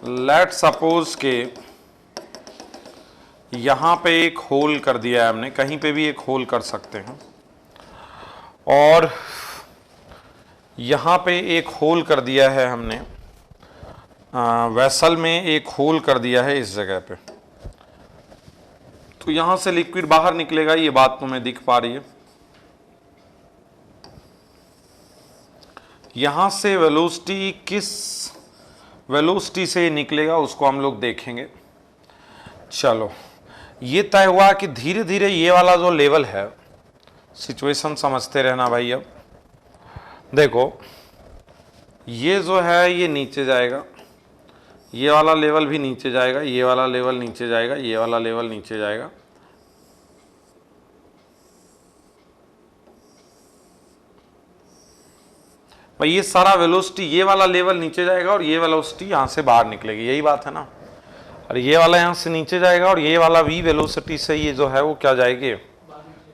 Let suppose के यहां पे एक होल कर दिया है हमने, कहीं पे भी एक होल कर सकते हैं, और यहां पे एक होल कर दिया है हमने, वेसल में एक होल कर दिया है इस जगह पे, तो यहां से लिक्विड बाहर निकलेगा, ये बात तुम्हें दिख पा रही है। यहां से वेलोसिटी किस वेलोसिटी से निकलेगा उसको हम लोग देखेंगे। चलो, ये तय हुआ कि धीरे धीरे ये वाला जो लेवल है, सिचुएशन समझते रहना भाई। अब देखो, ये जो है ये नीचे जाएगा, ये वाला लेवल भी नीचे जाएगा, ये वाला लेवल नीचे जाएगा, ये वाला लेवल नीचे जाएगा। भाई ये सारा वेलोसिटी, ये वाला लेवल नीचे जाएगा और ये वेलोसिटी यहां से बाहर निकलेगी, यही बात है ना। और ये वाला यहां से नीचे जाएगा और ये वाला v वेलोसिटी से ये जो है वो क्या जाएगी,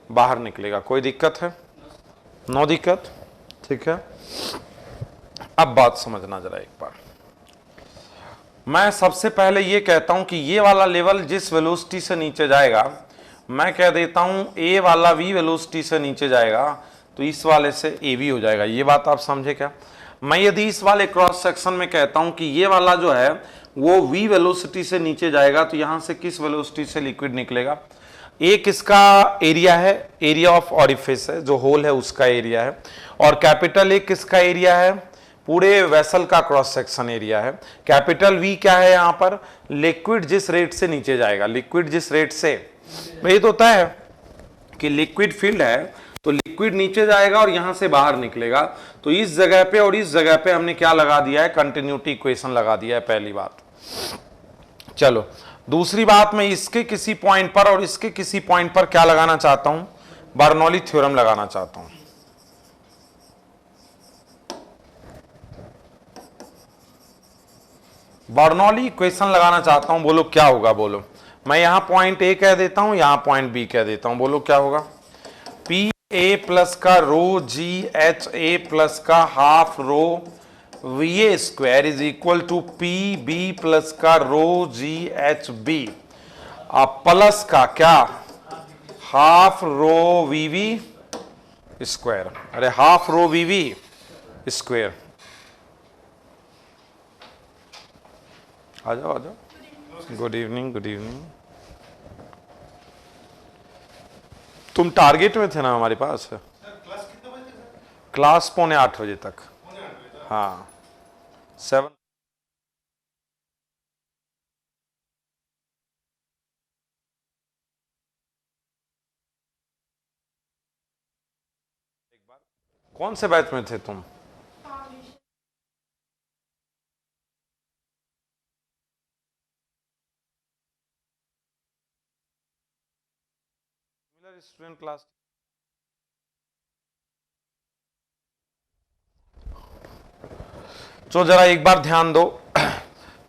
बाहर निकलेगा। कोई दिक्कत है? नो दिक्कत, ठीक है। अब बात समझना जरा एक बार। मैं सबसे पहले ये कहता हूं कि ये वाला लेवल जिस वेलोसिटी से नीचे जाएगा, मैं कह देता हूं a वाला v वेलोसिटी से नीचे जाएगा, तो इस वाले से AB हो जाएगा। ये बात आप समझे क्या? मैं यदि इस वाले क्रॉस सेक्शन में कहता हूं कि ये वाला जो है वो v वेलोसिटी से नीचे जाएगा, तो यहां से किस वेलोसिटी से लिक्विड निकलेगा? एक इसका एरिया है, एरिया ऑफ ऑरिफिस है, जो होल है उसका एरिया है, और कैपिटल एक किसका एरिया है, पूरे वेसल का क्रॉस सेक्शन एरिया है। कैपिटल V क्या है यहां पर? लिक्विड जिस रेट से नीचे जाएगा, लिक्विड जिस रेट से, ये तो तय है कि लिक्विड फील्ड है तो लिक्विड नीचे जाएगा और यहां से बाहर निकलेगा। तो इस जगह पे और इस जगह पे हमने क्या लगा दिया है, कंटिन्यूटी इक्वेशन लगा दिया है, पहली बात। चलो, दूसरी बात, मैं इसके किसी पॉइंट पर और इसके किसी पॉइंट पर क्या लगाना चाहता हूं, बर्नौली थ्योरम लगाना चाहता हूं। बर्नौली इक्वेशन लगाना चाहता हूं, बोलो क्या होगा? बोलो, मैं यहां पॉइंट ए कह देता हूं, यहां पॉइंट बी कह देता हूं, बोलो क्या होगा? पी ए प्लस का rho g h A plus का half rho v A square is equal to P B plus का रो जी एच बी, अब प्लस का क्या, half rho v v square. अरे half rho v v square, आ जाओ आ जाओ। Good evening, good evening. तुम टारगेट में थे ना हमारे पास? क्लास 7:45 तक। हाँ, 7। कौन से बैच में थे तुम? Student class. तो जरा एक बार ध्यान दो,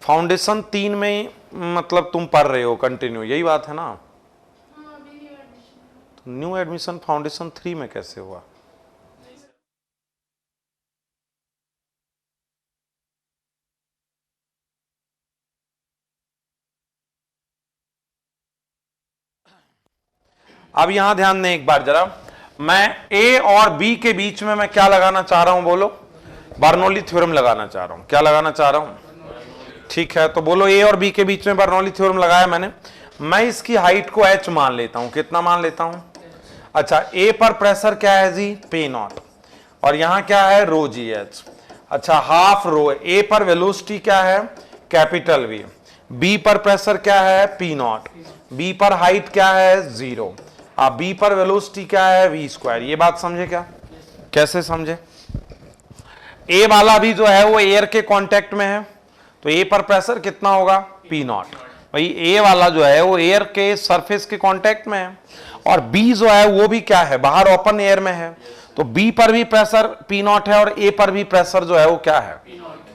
फाउंडेशन 3 में मतलब तुम पढ़ रहे हो कंटिन्यू, यही बात है ना? तो न्यू एडमिशन फाउंडेशन 3 में कैसे हुआ? अब यहां ध्यान दें एक बार जरा, मैं ए और बी के बीच में मैं क्या लगाना चाह रहा हूं, बोलो? बर्नौली थ्योरम लगाना चाह रहा हूं। क्या लगाना चाह रहा हूं? ठीक है, तो बोलो ए और बी के बीच में बर्नौली थ्योरम लगाया मैंने। मैं इसकी हाइट को h मान लेता हूं। कितना मान लेता हूं? अच्छा, ए पर प्रेशर क्या है जी, P नॉट, और यहां क्या है, रो जी एच। अच्छा, हाफ रो, ए पर वेलोसिटी क्या है, कैपिटल V, बी पर प्रेशर क्या है, P नॉट, बी पर हाइट क्या है, 0, अब बी पर वेलोसिटी क्या है, v स्क्वायर। ये बात समझे क्या? कैसे समझे? ए वाला भी जो है वो एयर के कांटेक्ट में है, तो ए पर प्रेशर कितना होगा, P नॉट। भाई ए वाला जो है वो एयर के सरफेस के कांटेक्ट में है, और बी जो है वो भी क्या है, बाहर ओपन एयर में है, तो बी पर भी प्रेशर P नॉट है और ए पर भी प्रेशर जो है वो क्या है,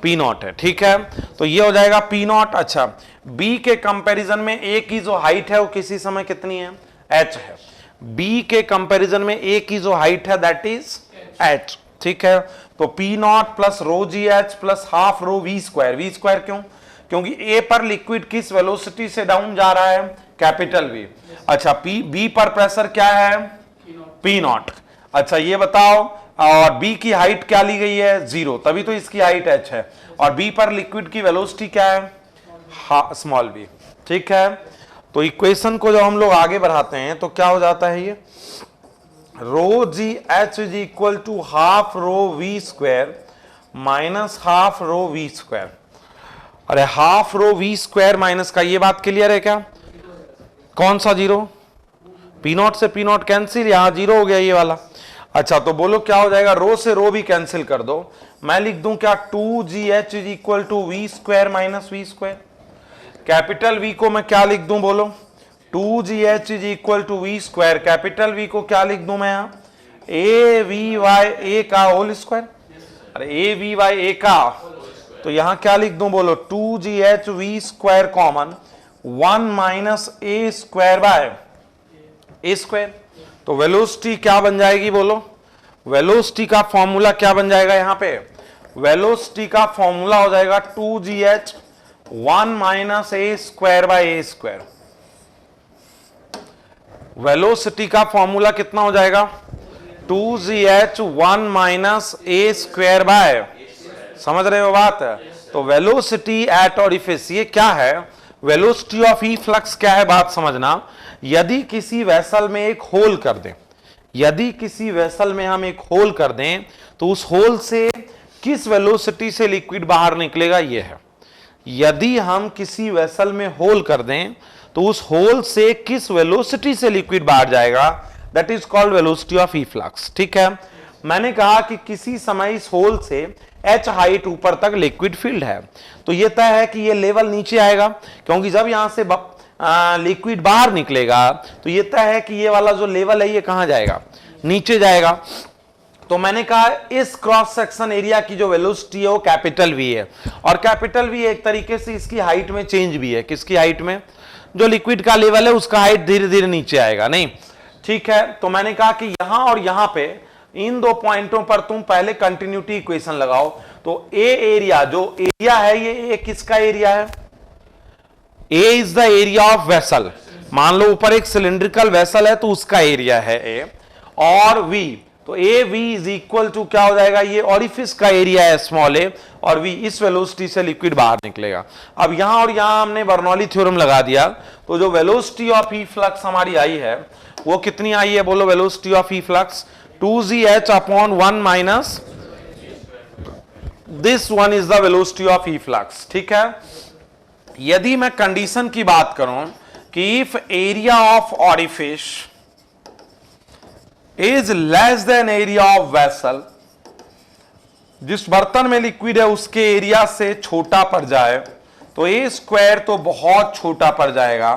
P नॉट है। ठीक है, तो ये हो जाएगा P नॉट। अच्छा, बी के कंपैरिजन में ए की जो हाइट है वो किसी समय कितनी है, h है। बी के कंपैरिजन में ए की जो हाइट है दैट इज h। ठीक है, तो P not plus rho g h plus half rho v square. V square क्यों? क्योंकि ए पर लिक्विड किस वेलोसिटी से डाउन जा रहा है, कैपिटल वी। अच्छा बी पर प्रेशर क्या है, पी नॉट। अच्छा ये बताओ, और बी की हाइट क्या ली गई है, 0, तभी तो इसकी हाइट h है। और बी पर लिक्विड की वेलोसिटी क्या है, स्मॉल बी। ठीक है, तो इक्वेशन को जब हम लोग आगे बढ़ाते हैं तो क्या हो जाता है, ये rho g h is equal to half rho v square minus half rho v square. अरे half rho v square minus का, ये बात क्लियर है क्या, कौन सा 0, पी नॉट से पी नॉट कैंसिल, यहां 0 हो गया ये वाला। अच्छा तो बोलो क्या हो जाएगा, रो से रो भी कैंसिल कर दो, मैं लिख दूं क्या, 2gh is equal to v square minus v square. Capital v को मैं क्या लिख दूं, बोलो 2gh is equal to v square, capital v को क्या लिख दूं मैं यहां, ए वी वाई ए का होल स्क्वायर। अरे ए वी वाई ए का, तो यहां क्या लिख दूं, बोलो 2gh v square common 1 minus a square by a square. तो वेलोसिटी क्या बन जाएगी, बोलो वेलोसिटी का फॉर्मूला क्या बन जाएगा, यहां पे वेलोसिटी का फॉर्मूला हो जाएगा 2gh 1 minus a square by a square. Velocity का फॉर्मूला कितना हो जाएगा, 2gh 1 minus a square bye, समझ रहे हो बात। तो वेलोसिटी एट ऑरिफिस ये क्या है, वेलोसिटी ऑफ ई फ्लक्स क्या है, बात समझना। यदि किसी वेसल में एक होल कर दें, यदि किसी वेसल में हम एक होल कर दें तो उस होल से किस वेलोसिटी से लिक्विड बाहर निकलेगा, ये है। यदि हम किसी वेसल में होल कर दें तो उस होल से किस वेलोसिटी से लिक्विड बाहर जाएगा, that is called velocity of E flux. ठीक है, मैंने कहा कि किसी समय इस होल से h हाइट ऊपर तक लिक्विड फील्ड है, तो यह तय है कि यह लेवल नीचे आएगा, क्योंकि जब यहां से लिक्विड बाहर निकलेगा तो यह तय है कि ये वाला जो लेवल है ये कहां जाएगा, नीचे जाएगा। तो मैंने कहा इस क्रॉस सेक्शन एरिया की जो वेलोसिटी है वो कैपिटल वी है, और कैपिटल वी एक तरीके से इसकी हाइट में चेंज भी है, किसकी हाइट में, जो लिक्विड का लेवल है उसका हाइट धीरे धीरे नीचे आएगा, नहीं। ठीक है, तो मैंने कहा कि यहां और यहां पे इन दो पॉइंटों पर तुम पहले कंटिन्यूटी इक्वेशन लगाओ। तो ए एरिया, जो एरिया है ये ए किसका एरिया है, A is the area of vessel. मान लो ऊपर एक सिलिंड्रिकल वेसल है तो उसका एरिया है ए, और वी, तो a v is equal to क्या हो जाएगा, ये ऑरिफिस का एरिया है स्मॉल ए, और वी इस वेलोसिटी से लिक्विड बाहर निकलेगा। अब यहां और यहां हमने बर्नौली थ्योरम लगा दिया, तो जो वेलोसिटी ऑफ ई फ्लक्स हमारी आई है वो कितनी आई है, बोलो velocity of E flux 2gh upon 1 minus this one is the velocity of E flux. ठीक है, यदि मैं कंडीशन की बात करूं कि if area of orifice is less than area of vessel, जिस बर्तन में लिक्विड है उसके एरिया से छोटा पड़ जाए तो ए स्क्वायर तो बहुत छोटा पड़ जाएगा।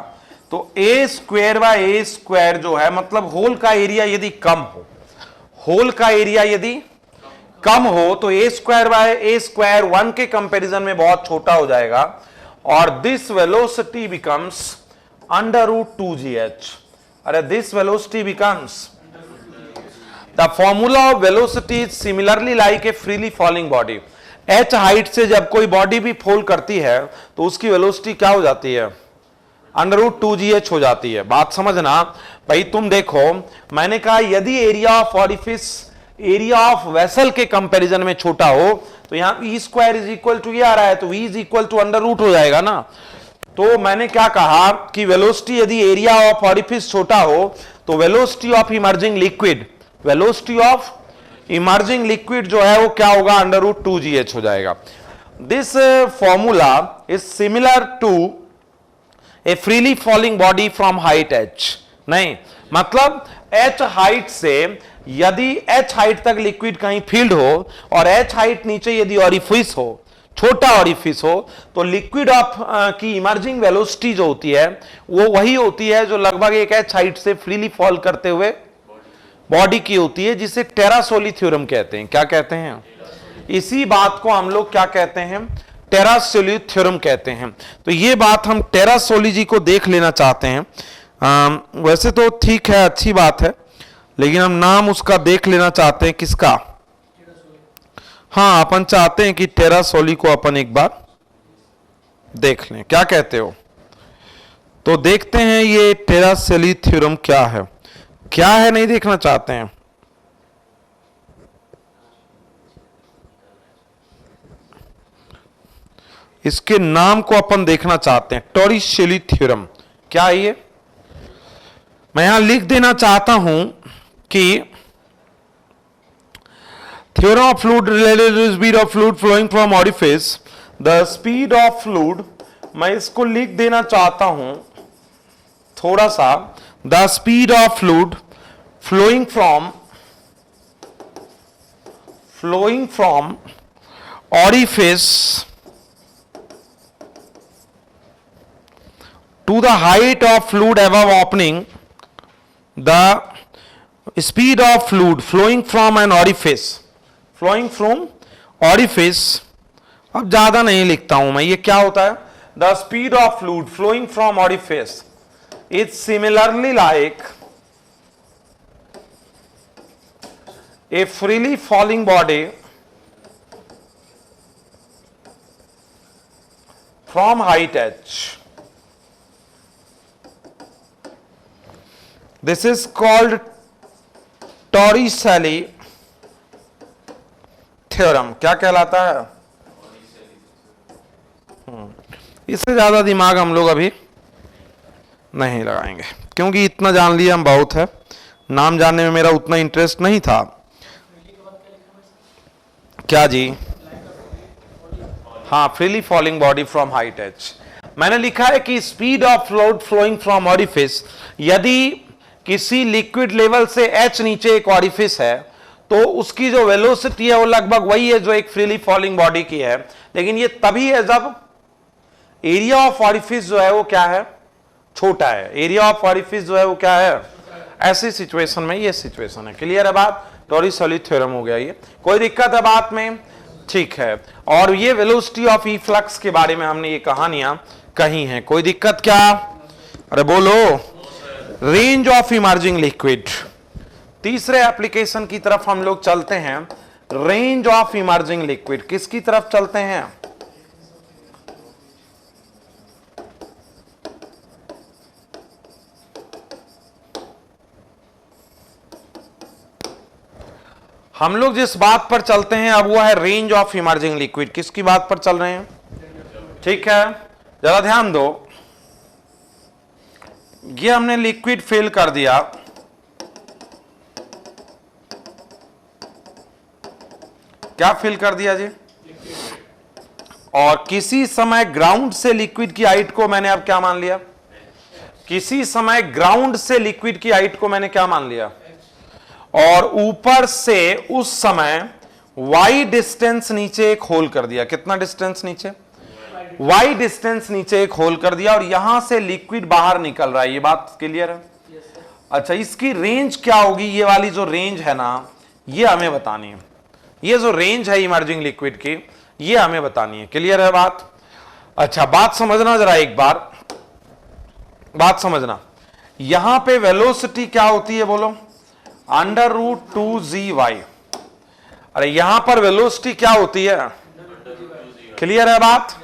तो a square by a square जो है, मतलब होल का एरिया यदि कम हो, होल का एरिया यदि कम हो तो a square by a square 1 के कंपैरिजन में बहुत छोटा हो जाएगा, और this velocity becomes under root 2gh। अरे this velocity becomes the formula of velocity is similarly like a freely falling body. h height से जब कोई बॉडी भी फॉल करती है तो उसकी वेलोसिटी क्या हो जाती है, अंडर रूट 2gh हो जाती है। बात समझना भाई, तुम देखो मैंने कहा यदि area of orifice area of vessel के कंपैरिजन में छोटा हो तो यहां e square is equal to ये आ रहा है, तो v is equal to under root हो जाएगा ना। तो मैंने क्या कहा कि वेलोसिटी यदि एरिया ऑफ ऑरिफिस छोटा हो तो velocity of emerging liquid, velocity of emerging liquid जो है वो क्या होगा, अंडर रूट 2gh हो जाएगा। This formula is similar to a freely falling body from height h। नहीं, मतलब h हाइट से यदि h हाइट तक लिक्विड कहीं फील्ड हो और h हाइट नीचे यदि ऑरिफिस हो, छोटा ऑरिफिस हो, तो लिक्विड ऑफ की इमर्जिंग वेलोसिटी जो होती है वो वही होती है जो लगभग एक h हाइट से फ्रीली फॉल करते हुए बॉडी की होती है, जिसे टेरासोली थ्योरम कहते हैं। क्या कहते हैं, इसी बात को हम लोग क्या कहते हैं, टेरासोली थ्योरम कहते हैं। तो ये बात हम टेरासोली जी को देख लेना चाहते हैं। वैसे तो ठीक है, अच्छी बात है, लेकिन हम नाम उसका देख लेना चाहते हैं, किसका, हाँ अपन चाहते हैं कि टेरासोली को अपन एक बार देख लें, क्या कहते हो? तो देखते हैं ये टेरासेली थ्योरम क्या है नहीं देखना चाहते हैं? इसके नाम को अपन देखना चाहते हैं, टॉरिसेली थ्योरम क्या है ये? मैं यहां लिख देना चाहता हूं कि theorem of fluid related to speed of fluid flowing from orifice, the speed of fluid, मैं इसको लिख देना चाहता हूं थोड़ा सा, the speed of fluid flowing from orifice to the height of fluid above opening, the speed of fluid flowing from an orifice, अब ज्यादा नहीं लिखता हूं मैं, ये क्या होता है? The speed of fluid flowing from orifice is similarly like a freely falling body from height h. This is called Torricelli theorem. क्या कहलाता है? इससे ज्यादा दिमाग हम लोग अभी नहीं लगाएंगे, क्योंकि इतना जान लिया हम बहुत है, नाम जानने में मेरा उतना इंटरेस्ट नहीं था। क्या जी? हाँ, freely falling body from height H. मैंने लिखा है कि speed of fluid flowing from orifice, यदि किसी लिक्विड लेवल से h नीचे एक ऑरिफिस है तो उसकी जो वेलोसिटी है वो लगभग वही है जो एक फ्रीली फॉलिंग बॉडी की है, लेकिन ये तभी है जब एरिया ऑफ ऑरिफिस जो है वो क्या है? छोटा है। एरिया ऑफ ऑरिफिस जो है वो क्या है? ऐसी सिचुएशन में ये सिचुएशन है। क्लियर है बात? टॉरिसेली थ्योरम हो गया ये। कोई दिक्कत है बात में? ठीक है। और ये वेलोसिटी ऑफ ई फ्लक्स के बारे में हमने ये कहानियां कही हैं। कोई दिक्कत क्या? अरे बोलो। रेंज ऑफ इमर्जिंग लिक्विड, तीसरे एप्लीकेशन की तरफ हम लोग चलते हैं। रेंज ऑफ इमर्जिंग लिक्विड, किसकी तरफ चलते हैं? हम लोग जिस बात पर चलते हैं अब वो है रेंज ऑफ इमर्जिंग लिक्विड। किसकी बात पर चल रहे हैं? ठीक है, जरा ध्यान दो। ये हमने लिक्विड फिल कर दिया, क्या फिल कर दिया जी? और किसी समय ग्राउंड से लिक्विड की हाइट को मैंने अब क्या मान लिया? किसी समय ग्राउंड से लिक्विड की हाइट को मैंने क्या मान लिया? और ऊपर से उस समय y डिस्टेंस नीचे एक होल कर दिया। कितना डिस्टेंस नीचे? y डिस्टेंस नीचे एक होल कर दिया और यहां से लिक्विड बाहर निकल रहा है। ये बात क्लियर है? अच्छा, इसकी रेंज क्या होगी? ये वाली जो रेंज है ना, ये हमें बतानी है। ये जो रेंज है इमर्जिंग लिक्विड की, ये हमें बतानी है। क्लियर है बात? अच्छा, बात समझना जरा एक बार, बात समझना। यहां पे वेलोसिटी क्या होती है बोलो? √2gy। अरे यहां पर वेलोसिटी क्या होती है? क्लियर है बात?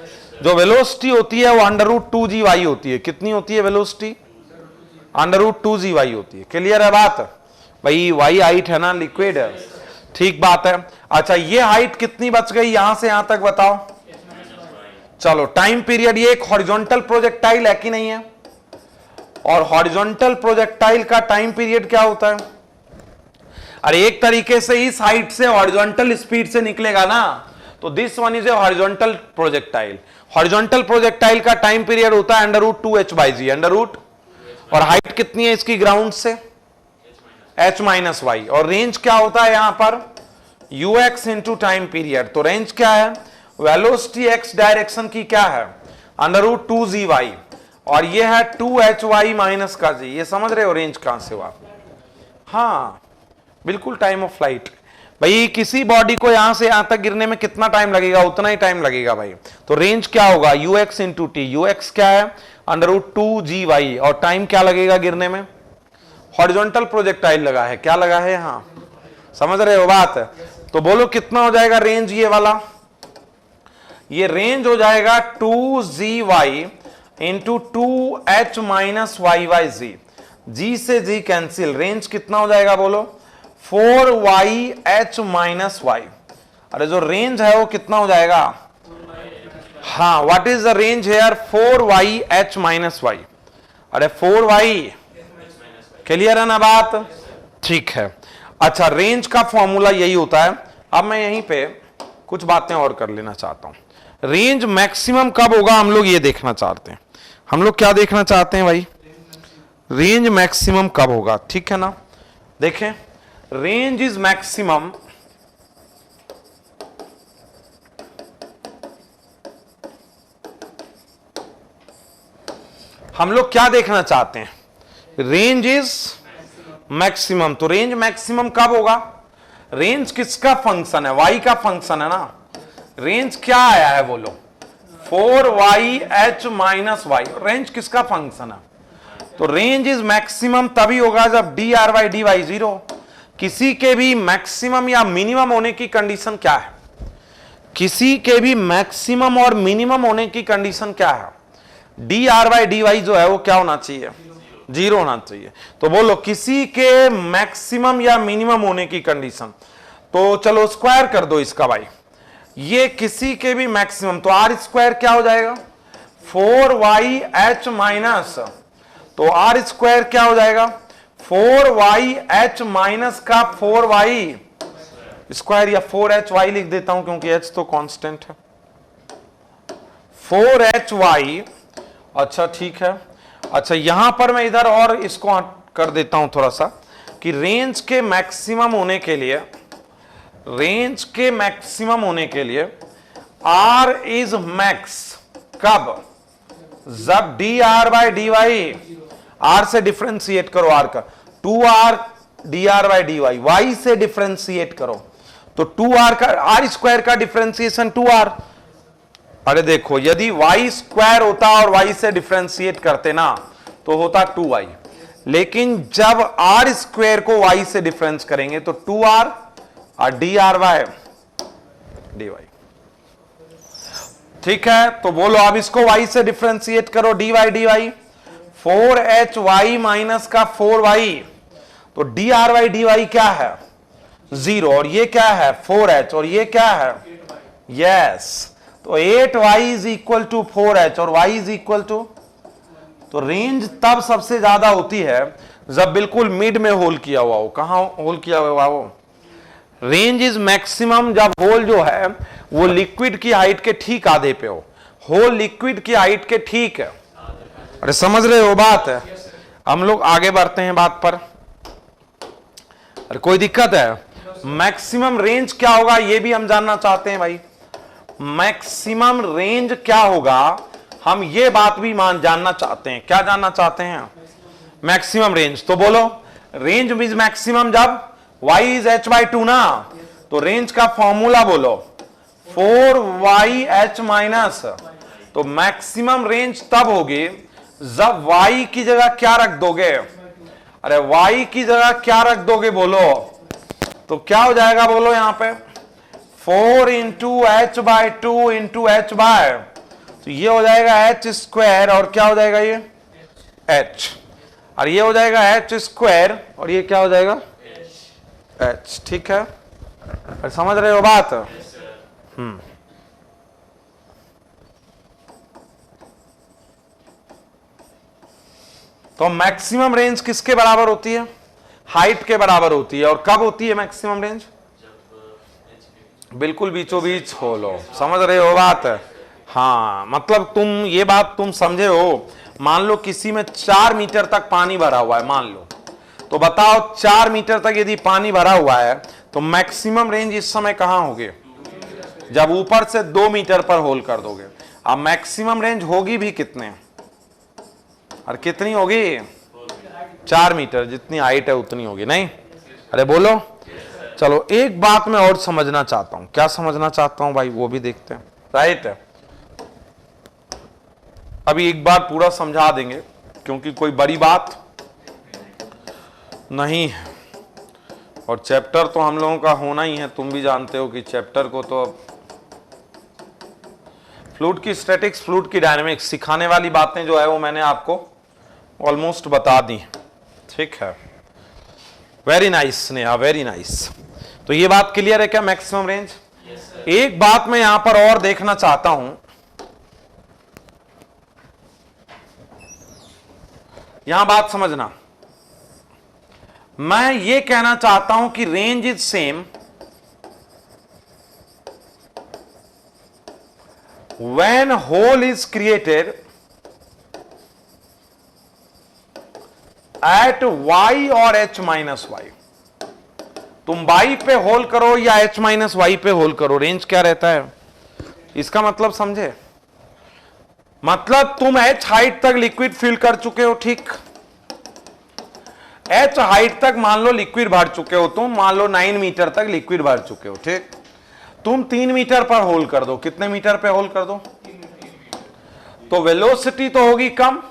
जो वेलोसिटी होती है वो √2gy होती है। कितनी होती है वेलोसिटी? √2gy होती है। क्लियर है बात? भाई y हाइट है ना लिक्विड, ठीक बात है। अच्छा, ये हाइट कितनी बच गई यहां से यहां तक बताओ? चलो, टाइम पीरियड, ये एक हॉरिजॉन्टल प्रोजेक्टाइल है कि नहीं है? और हॉरिजॉन्टल प्रोजेक्टाइल का टाइम पीरियड क्या होता है? अरे एक तरीके से इस हाइट से हॉरिजॉन्टल स्पीड से निकलेगा ना, तो this one is a horizontal projectile. Horizontal projectile का टाइम पीरियड होता है √2h/g, अंडर रूट, और हाइट कितनी है इसकी ग्राउंड से? h-y। और रेंज क्या होता है यहां पर? ux into time period. तो रेंज क्या है? वेलोसिटी x डायरेक्शन की क्या है? √2gy, और ये है 2hy माइनस का g। ये समझ रहे हो रेंज कहां से हुआ? हाँ बिल्कुल, टाइम ऑफ फ्लाइट। भाई किसी बॉडी को यहां से यहां तक गिरने में कितना टाइम लगेगा? उतना ही टाइम लगेगा भाई। तो रेंज क्या होगा? ux into T. ux क्या है? √2gy। और टाइम क्या लगेगा गिरने में? हॉरिजॉन्टल प्रोजेक्टाइल लगा है, क्या लगा है यहां? समझ रहे हो बात? तो बोलो कितना हो जाएगा रेंज ये वाला? ये रेंज हो जाएगा 2zy into 2h minus y by g. G से जी कैंसिल, रेंज कितना हो जाएगा बोलो 4yh माइनस वाई। अरे जो रेंज है वो कितना हो जाएगा, हाँ what is the range here 4yh minus y. अरे 4y, क्लियर है ना बात, ठीक है। अच्छा रेंज का फॉर्मूला यही होता है। अब मैं यहीं पे कुछ बातें और कर लेना चाहता हूं। रेंज मैक्सिमम कब होगा हम लोग ये देखना चाहते हैं। हम लोग क्या देखना चाहते हैं भाई, रेंज मैक्सिमम कब होगा, ठीक है ना। देखें रेंज इज मैक्सिमम हम लोग क्या देखना चाहते हैं, रेंज इज मैक्सिमम। तो रेंज मैक्सिमम कब होगा, रेंज किसका फंक्शन है, y का फंक्शन है ना। रेंज क्या आया है बोलो 4yh माइनस वाई, रेंज किसका फंक्शन है। तो रेंज इज मैक्सिमम तभी होगा जब d r y d y zero. किसी के भी मैक्सिमम या मिनिमम होने की कंडीशन क्या है, किसी के भी मैक्सिमम और मिनिमम होने की कंडीशन क्या है, d r y d y जो है वो क्या होना चाहिए, जीरो होना चाहिए। तो बोलो किसी के मैक्सिमम या मिनिमम होने की कंडीशन, तो चलो स्क्वायर कर दो इसका भाई, ये किसी के भी मैक्सिमम, तो आर स्क्वायर क्या हो जाएगा 4yh माइनस, तो आर स्क्वायर क्या हो जाएगा 4yh माइनस का 4y स्क्वायर, या 4hy लिख देता हूं क्योंकि h तो कांस्टेंट है, 4hy। अच्छा ठीक है। अच्छा यहां पर मैं इधर और इसको कर देता हूं थोड़ा सा कि रेंज के मैक्सिमम होने के लिए, रेंज के मैक्सिमम होने के लिए r इज मैक्स कब, जब d r by d y, r से डिफ्रेंशिएट करो r का, 2r d r by d y, y से डिफ्रेंशिएट करो तो 2r का, r स्क्वायर का डिफ्रेंशिएशन 2r। अरे देखो यदि y स्क्वायर होता और y से डिफ्रेंशिएट करते ना तो होता 2y, लेकिन जब r स्क्वायर को y से डिफरेंस करेंगे तो 2r और d r y d y, ठीक है। तो बोलो अब इसको y से डिफ्रेंशिएट करो, d y d y, 4hy minus का 4y, तो d r y d y क्या है 0, और ये क्या है 4h, और ये क्या है यस, तो 8y is equal to 4h और y इज इक्वल टू, तो रेंज तब सबसे ज्यादा होती है जब बिल्कुल मिड में होल किया हुआ हो। कहां होल किया हुआ हो, रेंज इज मैक्सिमम जब होल जो है वो लिक्विड की हाइट के ठीक आधे पे हो, होल लिक्विड की हाइट के ठीक है। अरे समझ रहे हो बात है। हम लोग आगे बढ़ते हैं बात पर। अरे कोई दिक्कत है, मैक्सिमम रेंज क्या होगा ये भी हम जानना चाहते हैं भाई, मैक्सिमम रेंज क्या होगा हम ये बात भी जानना चाहते हैं। क्या जानना चाहते हैं, मैक्सिमम रेंज। तो बोलो रेंज इज मैक्सिमम जब y इज h बाई 2 ना, तो रेंज का फॉर्मूला बोलो 4yh माइनस, तो मैक्सिमम रेंज तब होगी जब y की जगह क्या रख दोगे, अरे y की जगह क्या रख दोगे बोलो, तो क्या हो जाएगा बोलो यहां पे 4 into H by 2 into H by, तो ये हो जाएगा h स्क्वायर और क्या हो जाएगा ये h, और ये हो जाएगा h स्क्वायर और ये क्या हो जाएगा h, ठीक है। और समझ रहे हो बात, तो मैक्सिमम रेंज किसके बराबर होती है, हाइट के बराबर होती है। और कब होती है मैक्सिमम रेंज, बिल्कुल बीचों बीच होलो। समझ रहे हो बात, हाँ मतलब तुम ये बात तुम समझे हो। मान लो किसी में 4 मीटर तक पानी भरा हुआ है, मान लो, तो बताओ 4 मीटर तक यदि पानी भरा हुआ है तो मैक्सिमम रेंज इस समय कहां होगी, जब ऊपर से 2 मीटर पर होल कर दोगे। अब मैक्सिमम रेंज होगी भी कितने, और कितनी होगी 4 मीटर, जितनी हाइट है उतनी होगी, नहीं। अरे बोलो, चलो एक बात मैं और समझना चाहता हूं। क्या समझना चाहता हूं भाई वो भी देखते हैं, राइट। अभी एक बार पूरा समझा देंगे क्योंकि कोई बड़ी बात नहीं है, और चैप्टर तो हम लोगों का होना ही है। तुम भी जानते हो कि चैप्टर को तो फ्लूइड की स्टैटिक्स, फ्लूइड की डायनेमिक्स सिखाने वाली बातें जो है वो मैंने आपको ऑलमोस्ट बता दी, ठीक है। Very nice Neha, very nice. तो ये बात क्लियर है क्या, मैक्सिमम रेंज? एक बात मैं यहां पर और देखना चाहता हूं, यहां बात समझना। मैं ये कहना चाहता हूं कि range is same when hole is created at y और h माइनस वाई। तुम y पे होल करो या h माइनस वाई पे होल करो, रेंज क्या रहता है? इसका मतलब समझे? मतलब तुम h हाइट तक लिक्विड फिल कर चुके हो, ठीक। h हाइट तक मान लो लिक्विड भर चुके हो, तुम मान लो 9 मीटर तक लिक्विड भर चुके हो, ठीक। तुम 3 मीटर पर होल कर दो, कितने मीटर पे होल कर दो? तो वेलोसिटी तो होगी कम,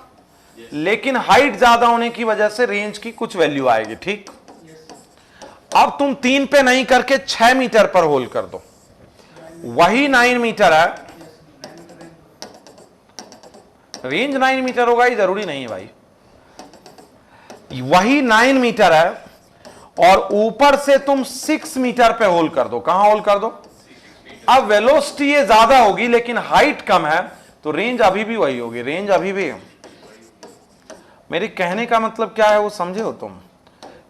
लेकिन हाइट ज्यादा होने की वजह से रेंज की कुछ वैल्यू आएगी, ठीक। अब तुम 3 पे नहीं करके 6 मीटर पर होल कर दो, वही 9 मीटर है, रेंज 9 मीटर होगा ये जरूरी नहीं है भाई, वही 9 मीटर है, और ऊपर से तुम 6 मीटर पे होल कर दो। कहां होल कर दो? अब वेलोसिटी ये ज्यादा होगी लेकिन हाइट कम है, तो रेंज अभी भी वही होगी, रेंज अभी भी। मेरे कहने का मतलब क्या है वो समझे हो तुम?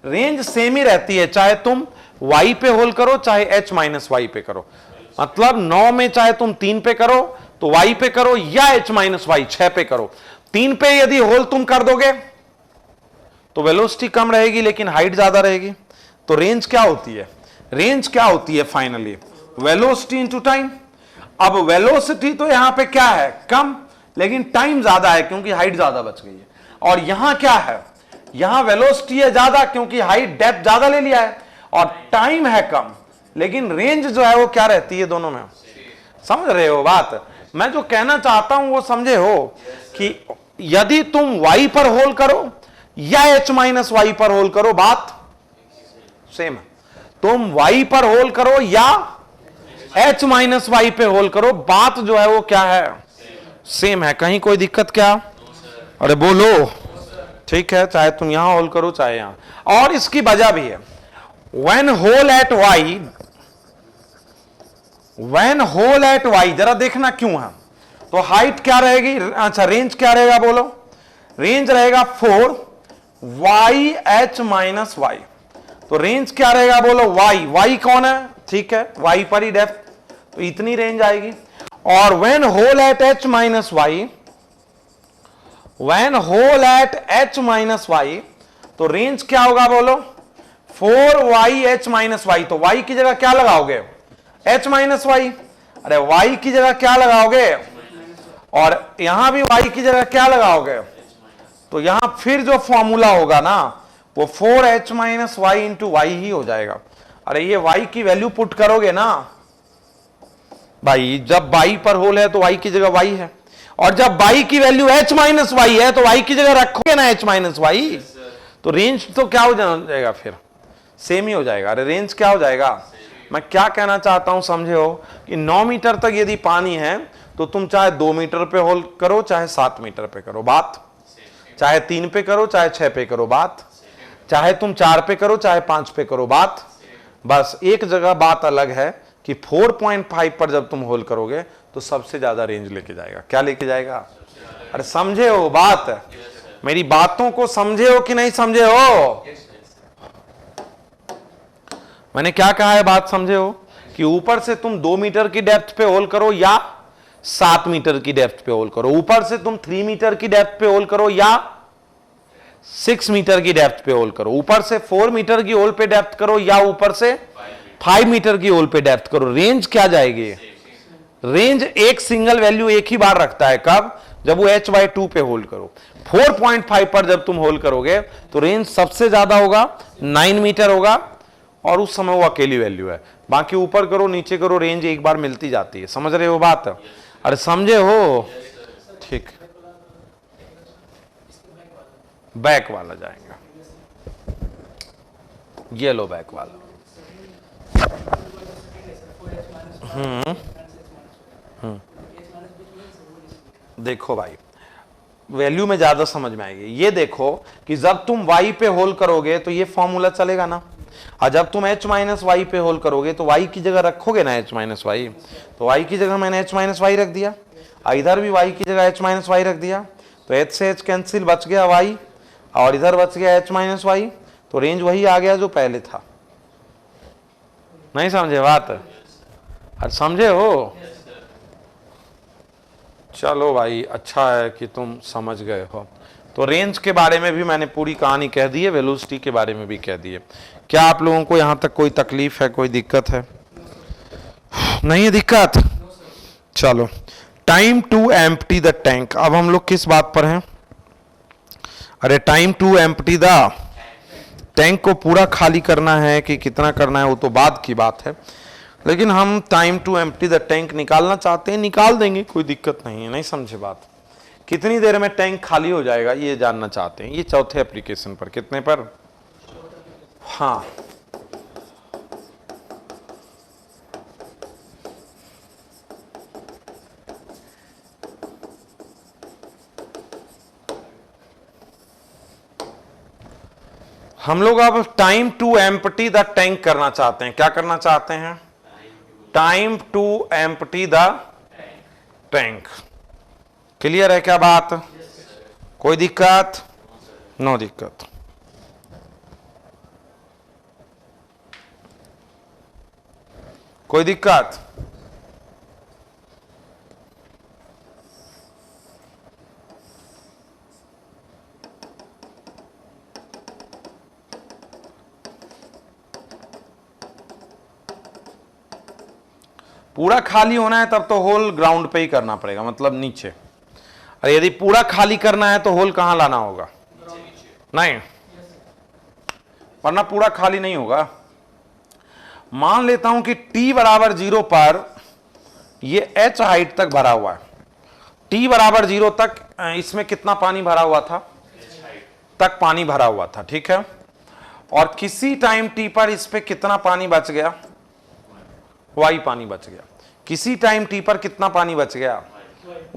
रेंज सेम ही रहती है, चाहे तुम y पे होल करो चाहे h माइनस वाई पे करो। मतलब 9 में चाहे तुम 3 पे करो तो y पे करो, या h माइनस वाई 6 पे करो। 3 पे यदि होल तुम कर दोगे तो वेलोसिटी कम रहेगी लेकिन हाइट ज्यादा रहेगी। तो रेंज क्या होती है? रेंज क्या होती है फाइनली? Velocity into time. अब वेलोसिटी तो यहां पे क्या है? कम, लेकिन टाइम ज्यादा है क्योंकि हाइट ज्यादा बच गई है। और यहां क्या है? यहां वेलोसिटी है ज्यादा क्योंकि हाइट डेप्थ ज्यादा ले लिया है, और टाइम है कम, लेकिन रेंज जो है वो क्या रहती है दोनों में? समझ रहे हो बात? मैं जो कहना चाहता हूं वो समझे हो कि यदि तुम y पर होल करो या h माइनस वाई पर होल करो, बात सेम है। तुम y पर होल करो या h माइनस वाई पे होल करो, बात जो है वो क्या है? सेम है। कहीं कोई दिक्कत क्या? अरे बोलो, ठीक है, चाहे तुम यहां होल करो चाहे यहां। और इसकी वजह भी है, व्हेन होल एट y, जरा देखना क्यों है। तो हाइट क्या रहेगी? अच्छा, रेंज क्या रहेगा बोलो? रेंज रहेगा 4 y h माइनस वाई। तो रेंज क्या रहेगा बोलो? y कौन है? ठीक है, y पर ही डेप्थ, तो इतनी रेंज आएगी। और when hole at h minus y, when hole at h minus y, तो रेंज क्या होगा बोलो? 4y h minus y. तो y की जगह क्या लगाओगे? h minus y. अरे y की जगह क्या लगाओगे? और यहां भी y की जगह क्या लगाओगे? तो यहां फिर जो फॉर्मूला होगा ना वो 4h minus y into y ही हो जाएगा। अरे ये y की वैल्यू पुट करोगे ना भाई, जब y पर होल है तो y की जगह y है, और जब y की वैल्यू h माइनस वाई है तो y की जगह रखोगे ना h माइनस वाई, तो रेंज तो क्या हो जाएगा? फिर सेम ही हो जाएगा। अरे रेंज क्या हो जाएगा? मैं क्या कहना चाहता हूं समझे हो कि 9 मीटर तक यदि पानी है तो तुम चाहे 2 मीटर पे होल करो चाहे 7 मीटर पे करो, बात। चाहे 3 पे करो चाहे 6 पे करो, बात। चाहे तुम 4 पे करो चाहे 5 पे करो, बात। बस एक जगह बात अलग है कि 4.5 पर जब तुम होल करोगे तो सबसे ज्यादा रेंज लेके जाएगा। क्या लेके जाएगा? अरे समझे हो बात? मेरी बातों को समझे हो कि नहीं समझे हो? मैंने क्या कहा है, बात समझे हो? कि ऊपर से तुम 2 मीटर की डेप्थ पे होल करो या 7 मीटर की डेप्थ पे होल करो, ऊपर से तुम 3 मीटर की डेप्थ पे होल करो या 6 मीटर की डेप्थ पे होल करो, ऊपर से 4 मीटर की होल पे डेप्थ करो या ऊपर से 5 मीटर की होल पे डेप्थ करो, रेंज क्या जाएगी? रेंज एक सिंगल वैल्यू एक ही बार रखता है। कब? जब वो h/2 पे होल करो। 4.5 पर जब तुम होल करोगे तो रेंज सबसे ज्यादा होगा, 9 मीटर होगा, और उस समय वो अकेली वैल्यू है। बाकी ऊपर करो नीचे करो रेंज एक बार मिलती जाती है। समझ रहे हो बात? अरे समझे हो? ठीक, बैक वाला जाएंगे, ये लो बैक वाला। देखो भाई, वैल्यू में ज्यादा समझ में आएगी। ये देखो कि जब तुम y पे होल करोगे तो ये फॉर्मूला चलेगा ना, और जब तुम h माइनस वाई पे होल करोगे तो y की जगह रखोगे ना h माइनस वाई, तो y की जगह मैंने h माइनस वाई रख दिया, इधर भी y की जगह h माइनस वाई रख दिया, तो h से h कैंसिल, बच गया y, और इधर बच गया h माइनस वाई, तो रेंज वही आ गया जो पहले था। नहीं समझे बात? अरे समझे हो? चलो भाई, अच्छा है कि तुम समझ गए हो। तो रेंज के बारे में भी मैंने पूरी कहानी कह दी है, वेलोसिटी के बारे में भी कह दी है। क्या आप लोगों को यहां तक कोई तकलीफ है, कोई दिक्कत है? नहीं है दिक्कत? चलो, time to empty the tank. अब हम लोग किस बात पर हैं? अरे time to empty the tank को पूरा खाली करना है कि कितना करना है वो तो बाद की बात है, लेकिन हम time to empty the tank निकालना चाहते हैं, निकाल देंगे, कोई दिक्कत नहीं है। नहीं समझे बात? कितनी देर में टैंक खाली हो जाएगा ये जानना चाहते हैं। ये चौथे एप्लीकेशन पर, कितने पर? हाँ, हम लोग अब time to empty the tank करना चाहते हैं। क्या करना चाहते हैं? Time to empty the tank. Clear है क्या बात? कोई दिक्कत? नो दिक्कत। कोई दिक्कत? पूरा खाली होना है तब तो होल ग्राउंड पे ही करना पड़ेगा, मतलब नीचे। और यदि पूरा खाली करना है तो होल कहां लाना होगा? नहीं, वरना पूरा खाली नहीं होगा। मान लेता हूं कि t बराबर 0 पर ये h हाइट तक भरा हुआ है। t बराबर 0 तक इसमें कितना पानी भरा हुआ था? तक पानी भरा हुआ था, ठीक है। और किसी टाइम t पर इस पे कितना पानी बच गया? y पानी बच गया। किसी टाइम t पर कितना पानी बच गया?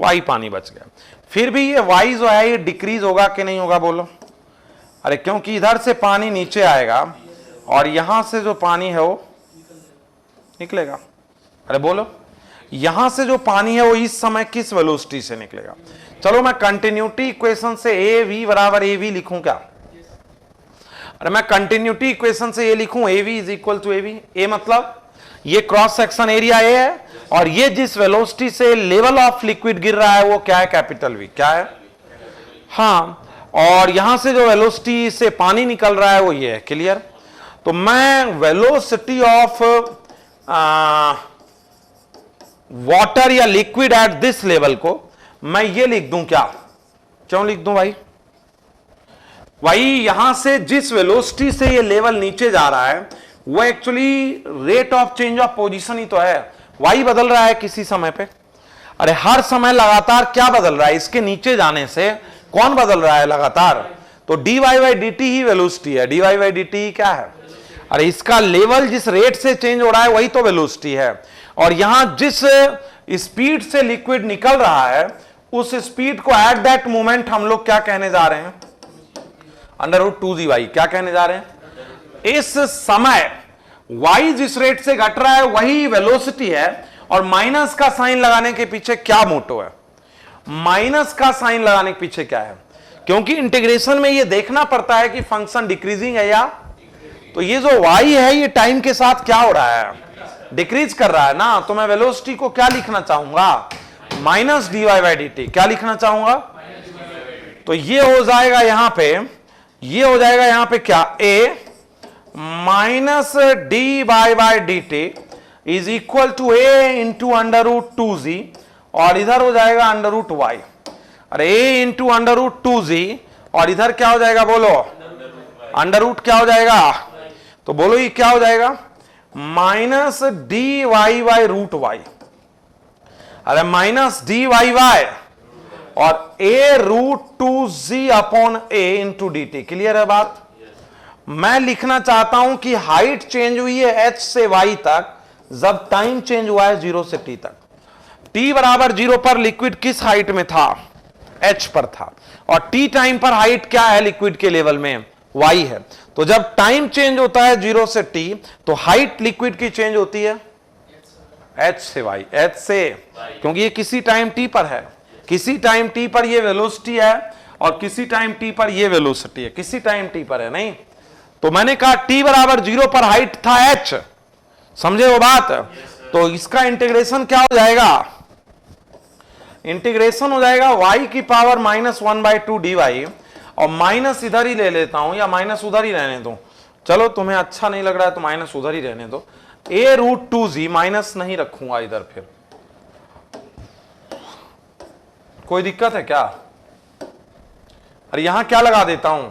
y पानी बच गया। फिर भी ये y जो है ये डिक्रीज होगा कि नहीं होगा? बोलो। अरे क्योंकि इधर से पानी नीचे आएगा और यहां से जो पानी है वो निकलेगा। अरे बोलो, यहां से जो पानी है वो इस समय किस वेलोसिटी से निकलेगा? चलो मैं कंटिन्यूटी इक्वेशन से ए वी बराबर ए वी लिखूं क्या? अरे मैं कंटिन्यूटी इक्वेशन से ये लिखूं A v is equal to A v. A मतलब ये क्रॉस सेक्शन एरिया ए है और ये जिस वेलोसिटी से लेवल ऑफ लिक्विड गिर रहा है वो क्या है? Capital V. क्या है? हाँ, और यहां से जो वेलोसिटी से पानी निकल रहा है वो ये है। क्लियर? तो मैं वेलोसिटी ऑफ वाटर या लिक्विड एट दिस लेवल को मैं ये लिख दूं क्या? क्यों लिख दूं भाई? भाई यहां से जिस वेलोसिटी से ये लेवल नीचे जा रहा है वो actually rate of change of position ही तो है। वाई बदल रहा है किसी समय पे। अरे हर समय लगातार क्या बदल रहा है? इसके नीचे जाने से कौन बदल रहा है लगातार? तो dy by dt he velocity है। dy बाई dt ही क्या है? अरे इसका लेवल जिस रेट से चेंज हो रहा है वही तो वेलोसिटी है। और यहां जिस स्पीड से लिक्विड निकल रहा है उस स्पीड को एट दैट मोमेंट हम लोग क्या कहने जा रहे हैं? √2gy। क्या कहने जा रहे हैं? इस समय y जिस रेट से घट रहा है वही वेलोसिटी है। और माइनस का साइन लगाने के पीछे क्या मोटो है? माइनस का साइन लगाने के पीछे क्या है? क्योंकि इंटीग्रेशन में ये देखना पड़ता है कि फंक्शन डिक्रीजिंग है या, तो ये जो y है ये टाइम के साथ क्या हो रहा है? डिक्रीज कर रहा है ना। तो मैं वेलोसिटी को क्या लिखना चाहूंगा? Minus dy by dt। क्या लिखना चाहूंगा? तो ये हो जाएगा यहां पे, ये हो जाएगा यहां पे क्या? a minus dy by dt is equal to a into √2z और इधर हो जाएगा √y। अरे a इंटू √2z और इधर क्या हो जाएगा? बोलो अंडर क्या हो जाएगा? तो बोलो ये क्या हो जाएगा? Minus dy by √y। अरे माइनस dy बाई और a √2z upon a into dt। Clear है बात? मैं लिखना चाहता हूं कि हाइट चेंज हुई है h से y तक जब टाइम चेंज हुआ है 0 से t तक। t बराबर 0 पर लिक्विड किस हाइट में था? h पर था। और t टाइम पर हाइट क्या है लिक्विड के लेवल में? y है। तो जब टाइम चेंज होता है 0 से t, तो हाइट लिक्विड की चेंज होती है h से y, h से, क्योंकि ये किसी टाइम t पर है, किसी टाइम t पर ये वेलोसिटी है और किसी टाइम t पर ये वेलोसिटी है, किसी टाइम t पर है नहीं। तो मैंने कहा t बराबर 0 पर हाइट था h, समझे वो बात? तो इसका इंटीग्रेशन क्या हो जाएगा? इंटीग्रेशन हो जाएगा y की पावर -1/2 dy, और माइनस इधर ही ले लेता हूं या माइनस उधर ही रहने दो, चलो तुम्हें अच्छा नहीं लग रहा है तो माइनस उधर ही रहने दो। a√2z, माइनस नहीं रखूंगा इधर, फिर कोई दिक्कत है क्या? अरे यहां क्या लगा देता हूं?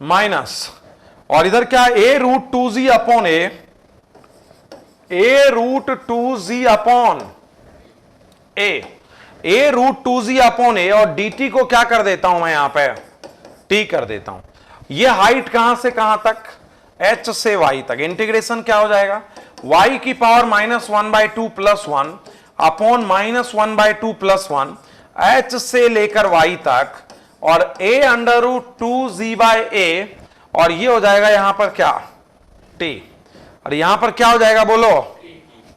माइनस, और इधर क्या? a√2z upon a√2z upon a√2z upon a, और dt को क्या कर देता हूं मैं यहां पे? t कर देता हूं। ये हाइट कहां से कहां तक? h से y तक। इंटीग्रेशन क्या हो जाएगा? y की पावर -1/2 + 1 अपॉन -1/2 + 1 h से लेकर y तक, और a√2z/a, और ये हो जाएगा यहां पर क्या? t। और यहां पर क्या हो जाएगा बोलो?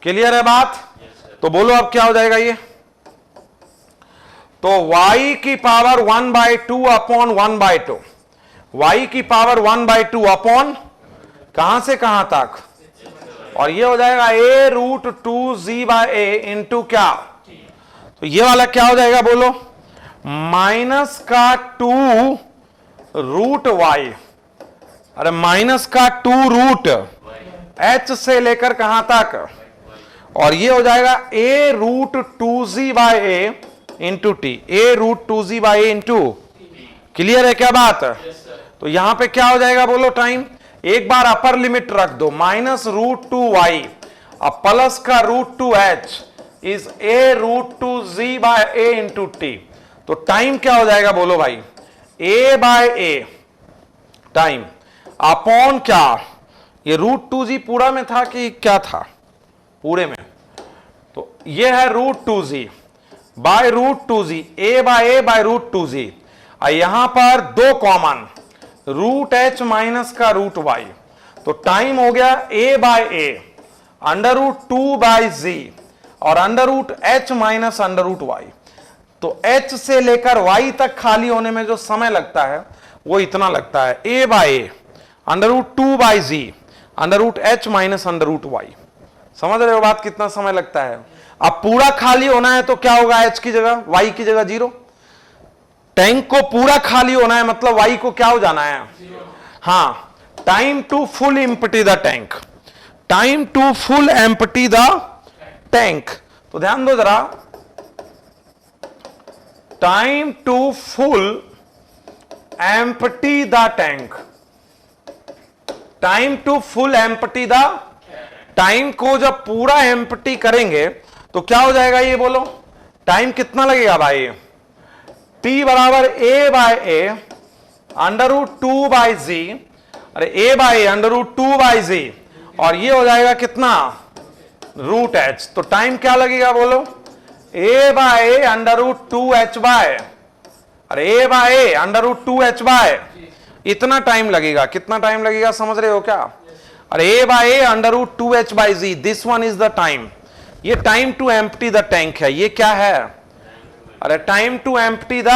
क्लियर है बात? तो बोलो अब क्या हो जाएगा ये? तो y की पावर 1/2 अपॉन 1/2, y की पावर 1/2 अपॉन कहां से कहां तक? और ये हो जाएगा a√2z/a इंटू क्या? तो ये वाला क्या हो जाएगा बोलो? माइनस का 2√y, अरे माइनस का 2√h से लेकर कहां तक? और ये हो जाएगा a√2z/a into T, a√2z/a into. Clear है क्या बात? तो यहां पे क्या हो जाएगा बोलो? टाइम, एक बार अपर लिमिट रख दो, -√2y अब प्लस का √2h is a√2z/a into T. तो टाइम क्या हो जाएगा बोलो भाई? a/a टाइम अपॉन क्या? ये √2z पूरा में था कि क्या था? पूरे में। तो ये है √2z bye √2z, a/a bye √2z, और यहां पर दो कॉमन, √h माइनस का √y। तो टाइम हो गया a/a √2/z और √h माइनस √y। तो h से लेकर y तक खाली होने में जो समय लगता है वो इतना लगता है, a/a √2/z √h minus √y। समझ रहे हो बात? कितना समय लगता है? अब पूरा खाली होना है तो क्या होगा? h की जगह y की जगह 0। टैंक को पूरा खाली होना है मतलब y को क्या हो जाना है? हाँ, time to full empty the tank, time to full empty the tank. तो ध्यान दो जरा, time to full empty the tank, time to full empty the, time को जब पूरा एम्प्टी करेंगे तो क्या हो जाएगा ये बोलो? टाइम कितना लगेगा भाई? t बराबर a/a √2/z, अरे a/a √2/z, और ये हो जाएगा कितना? √h। तो टाइम क्या लगेगा बोलो? a/a √2h/, अरे a/a √2h/, इतना टाइम लगेगा। कितना टाइम लगेगा समझ रहे हो क्या? अरे a/a √2h/z, this one is the time. ये time to empty the tank है। ये क्या है? अरे टाइम टू एम्प्टी द,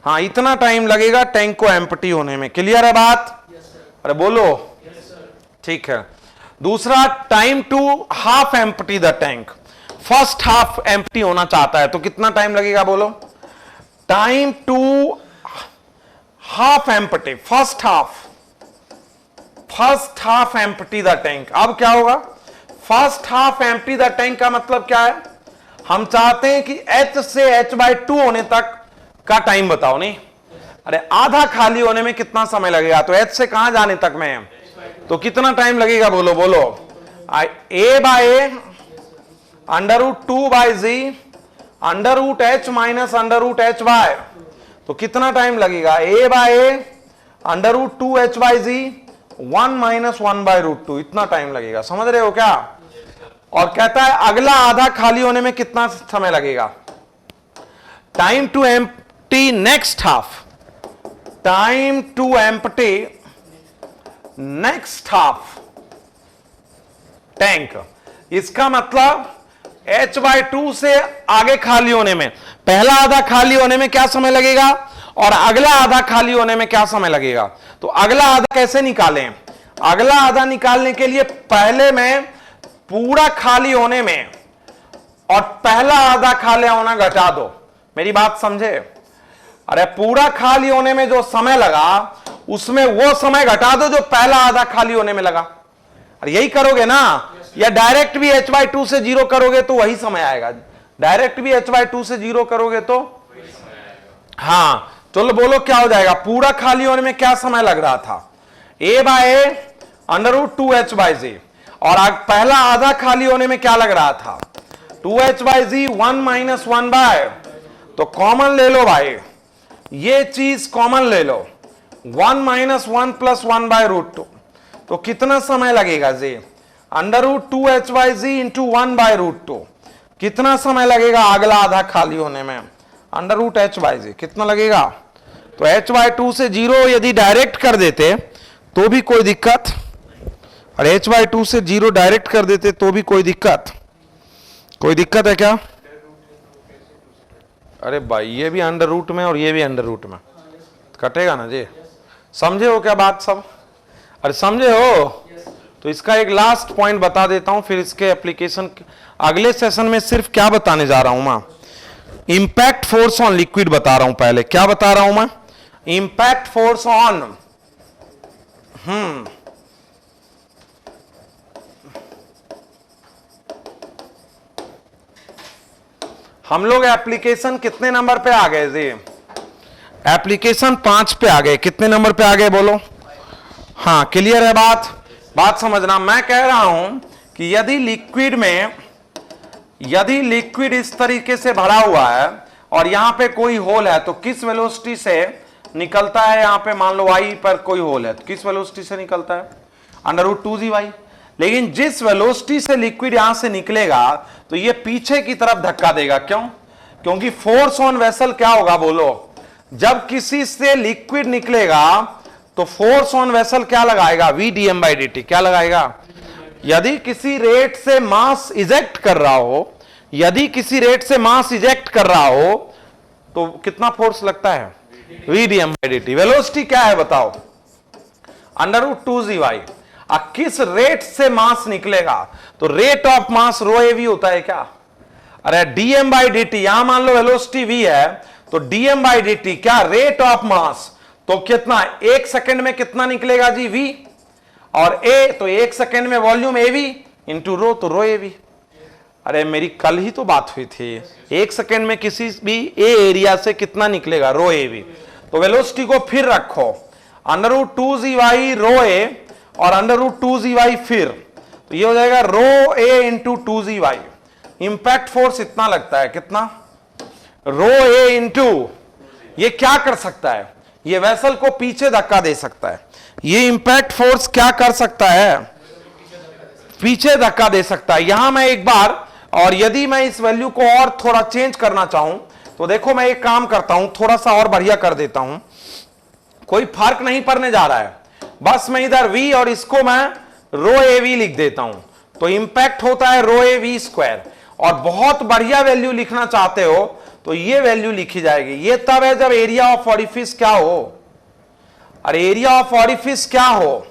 हाँ इतना टाइम लगेगा टैंक को एम्प्टी होने में। क्लियर है बात? अरे बोलो। ठीक है। दूसरा, time to half empty the tank, first half empty होना चाहता है तो कितना टाइम लगेगा बोलो? Time to half empty, first half empty the tank. अब क्या होगा? First half empty the tank का मतलब क्या है? हम चाहते हैं कि h से h/2 होने तक का टाइम बताओ। नहीं, अरे आधा खाली होने में कितना समय लगेगा? तो h से कहां जाने तक में, तो कितना टाइम लगेगा बोलो? बोलो। a/a √2/z √h minus √h/, तो कितना टाइम लगेगा? a/a √2h/z 1 - 1/√2, इतना टाइम लगेगा। समझ रहे हो क्या? और कहता है अगला आधा खाली होने में कितना समय लगेगा। Time to empty next half, time to empty next half tank. इसका मतलब H/2 से आगे खाली होने में, पहला आधा खाली होने में क्या समय लगेगा और अगला आधा खाली होने में क्या समय लगेगा। तो अगला आधा कैसे निकालें? अगला आधा निकालने के लिए पहले में पूरा खाली होने में और पहला आधा खाली होना घटा दो। मेरी बात समझे? अरे पूरा खाली होने में जो समय लगा उसमें वो समय घटा दो जो पहला आधा खाली होने में लगा। अरे यही करोगे ना, या डायरेक्ट भी H/2 से 0 करोगे तो वही समय आएगा। डायरेक्ट भी H/2 से 0 करोगे तो हां, चलो बोलो क्या हो जाएगा। पूरा खाली होने में क्या समय लग रहा था? A/√2H/z। और पहला आधा खाली होने में क्या लग रहा था? 2H/z 1 - 1 बाय, तो कॉमन ले लो भाई, ये चीज कॉमन ले लो, 1 - 1 + 1/√2। तो कितना समय लगेगा जी? √2H/z × 1/√2। कितना समय लगेगा अगला आधा खाली होने में? √H/z कितना लगेगा? तो H/2 से 0 यदि डायरेक्ट कर देते तो भी कोई दिक्कत, और H/2 से 0 डायरेक्ट कर देते तो भी कोई दिक्कत है क्या? अरे भाई ये भी √ में और ये भी √ में, कटेगा ना जी। समझे हो क्या बात सब? अरे समझे हो? तो इसका एक लास्ट पॉइंट बता देता हूं, फिर इसके एप्लीकेशन अगले सेशन में सिर्फ क्या बताने जा रहा हूं मैं, इंपैक्ट फोर्स ऑन लिक्विड बता रहा हूं। पहले क्या बता रहा हूं मैं? इंपैक्ट फोर्स ऑन हम लोग एप्लीकेशन कितने नंबर पे आ गए जी? एप्लीकेशन 5 पे आ गए। कितने नंबर पे आ गए बोलो? हाँ, क्लियर है बात समझना। मैं कह रहा हूं कि यदि लिक्विड इस तरीके से भरा हुआ है और यहां पे कोई होल है तो किस वेलोसिटी से निकलता है? यहां पे मान लो y पर कोई होल है तो किस वेलोसिटी से निकलता है? √2gy। लेकिन जिस वेलोसिटी से लिक्विड यहां से निकलेगा तो ये पीछे की तरफ धक्का देगा। क्यों? क्योंकि फोर्स ऑन वेसल क्या होगा बोलो? जब किसी से लिक्विड निकलेगा तो फोर्स ऑन वेसल क्या लगाएगा? V/dm/dt। क्या लगाएगा? यदि किसी रेट से मास इजेक्ट कर रहा हो, तो कितना फोर्स लगता है? V/dm/dt। वेलोसिटी क्या है बताओ? √2gy। किस रेट से मास निकलेगा? तो रेट ऑफ मास ρAv होता है क्या? अरे dm/dt, यहां मान लो वेलोसिटी v है तो dm/dt क्या? Rate of mass. तो कितना 1 सेकंड में कितना निकलेगा जी? v। और a तो 1 सेकंड में वॉल्यूम AV इंटू रो, तो ρAv। अरे मेरी कल ही तो बात हुई थी, 1 सेकंड में किसी भी a एरिया से कितना निकलेगा? ρAv। तो वेलोसिटी को फिर रखो, √2gy ρA और √2gy फिर, तो ये हो जाएगा ρA into 2gy। Impact force इतना लगता है, कितना? ρA इंटू, ये क्या कर सकता है? ये वेसल को पीछे धक्का दे सकता है। ये इंपैक्ट फोर्स क्या कर सकता है? पीछे धक्का दे सकता है। यहां मैं एक बार, और यदि मैं इस वैल्यू को और थोड़ा चेंज करना चाहूं तो देखो मैं एक काम करता हूं, थोड़ा सा और बढ़िया कर देता हूं, कोई फर्क नहीं पड़ने जा रहा है। बस मैं इधर v और इसको मैं ρAv लिख देता हूं, तो इंपैक्ट होता है ρAv²। और बहुत बढ़िया वैल्यू लिखना चाहते हो तो ये वैल्यू लिखी जाएगी। ये तब है जब एरिया ऑफ ऑरिफिस क्या हो? अरे एरिया ऑफ ऑरिफिस क्या हो?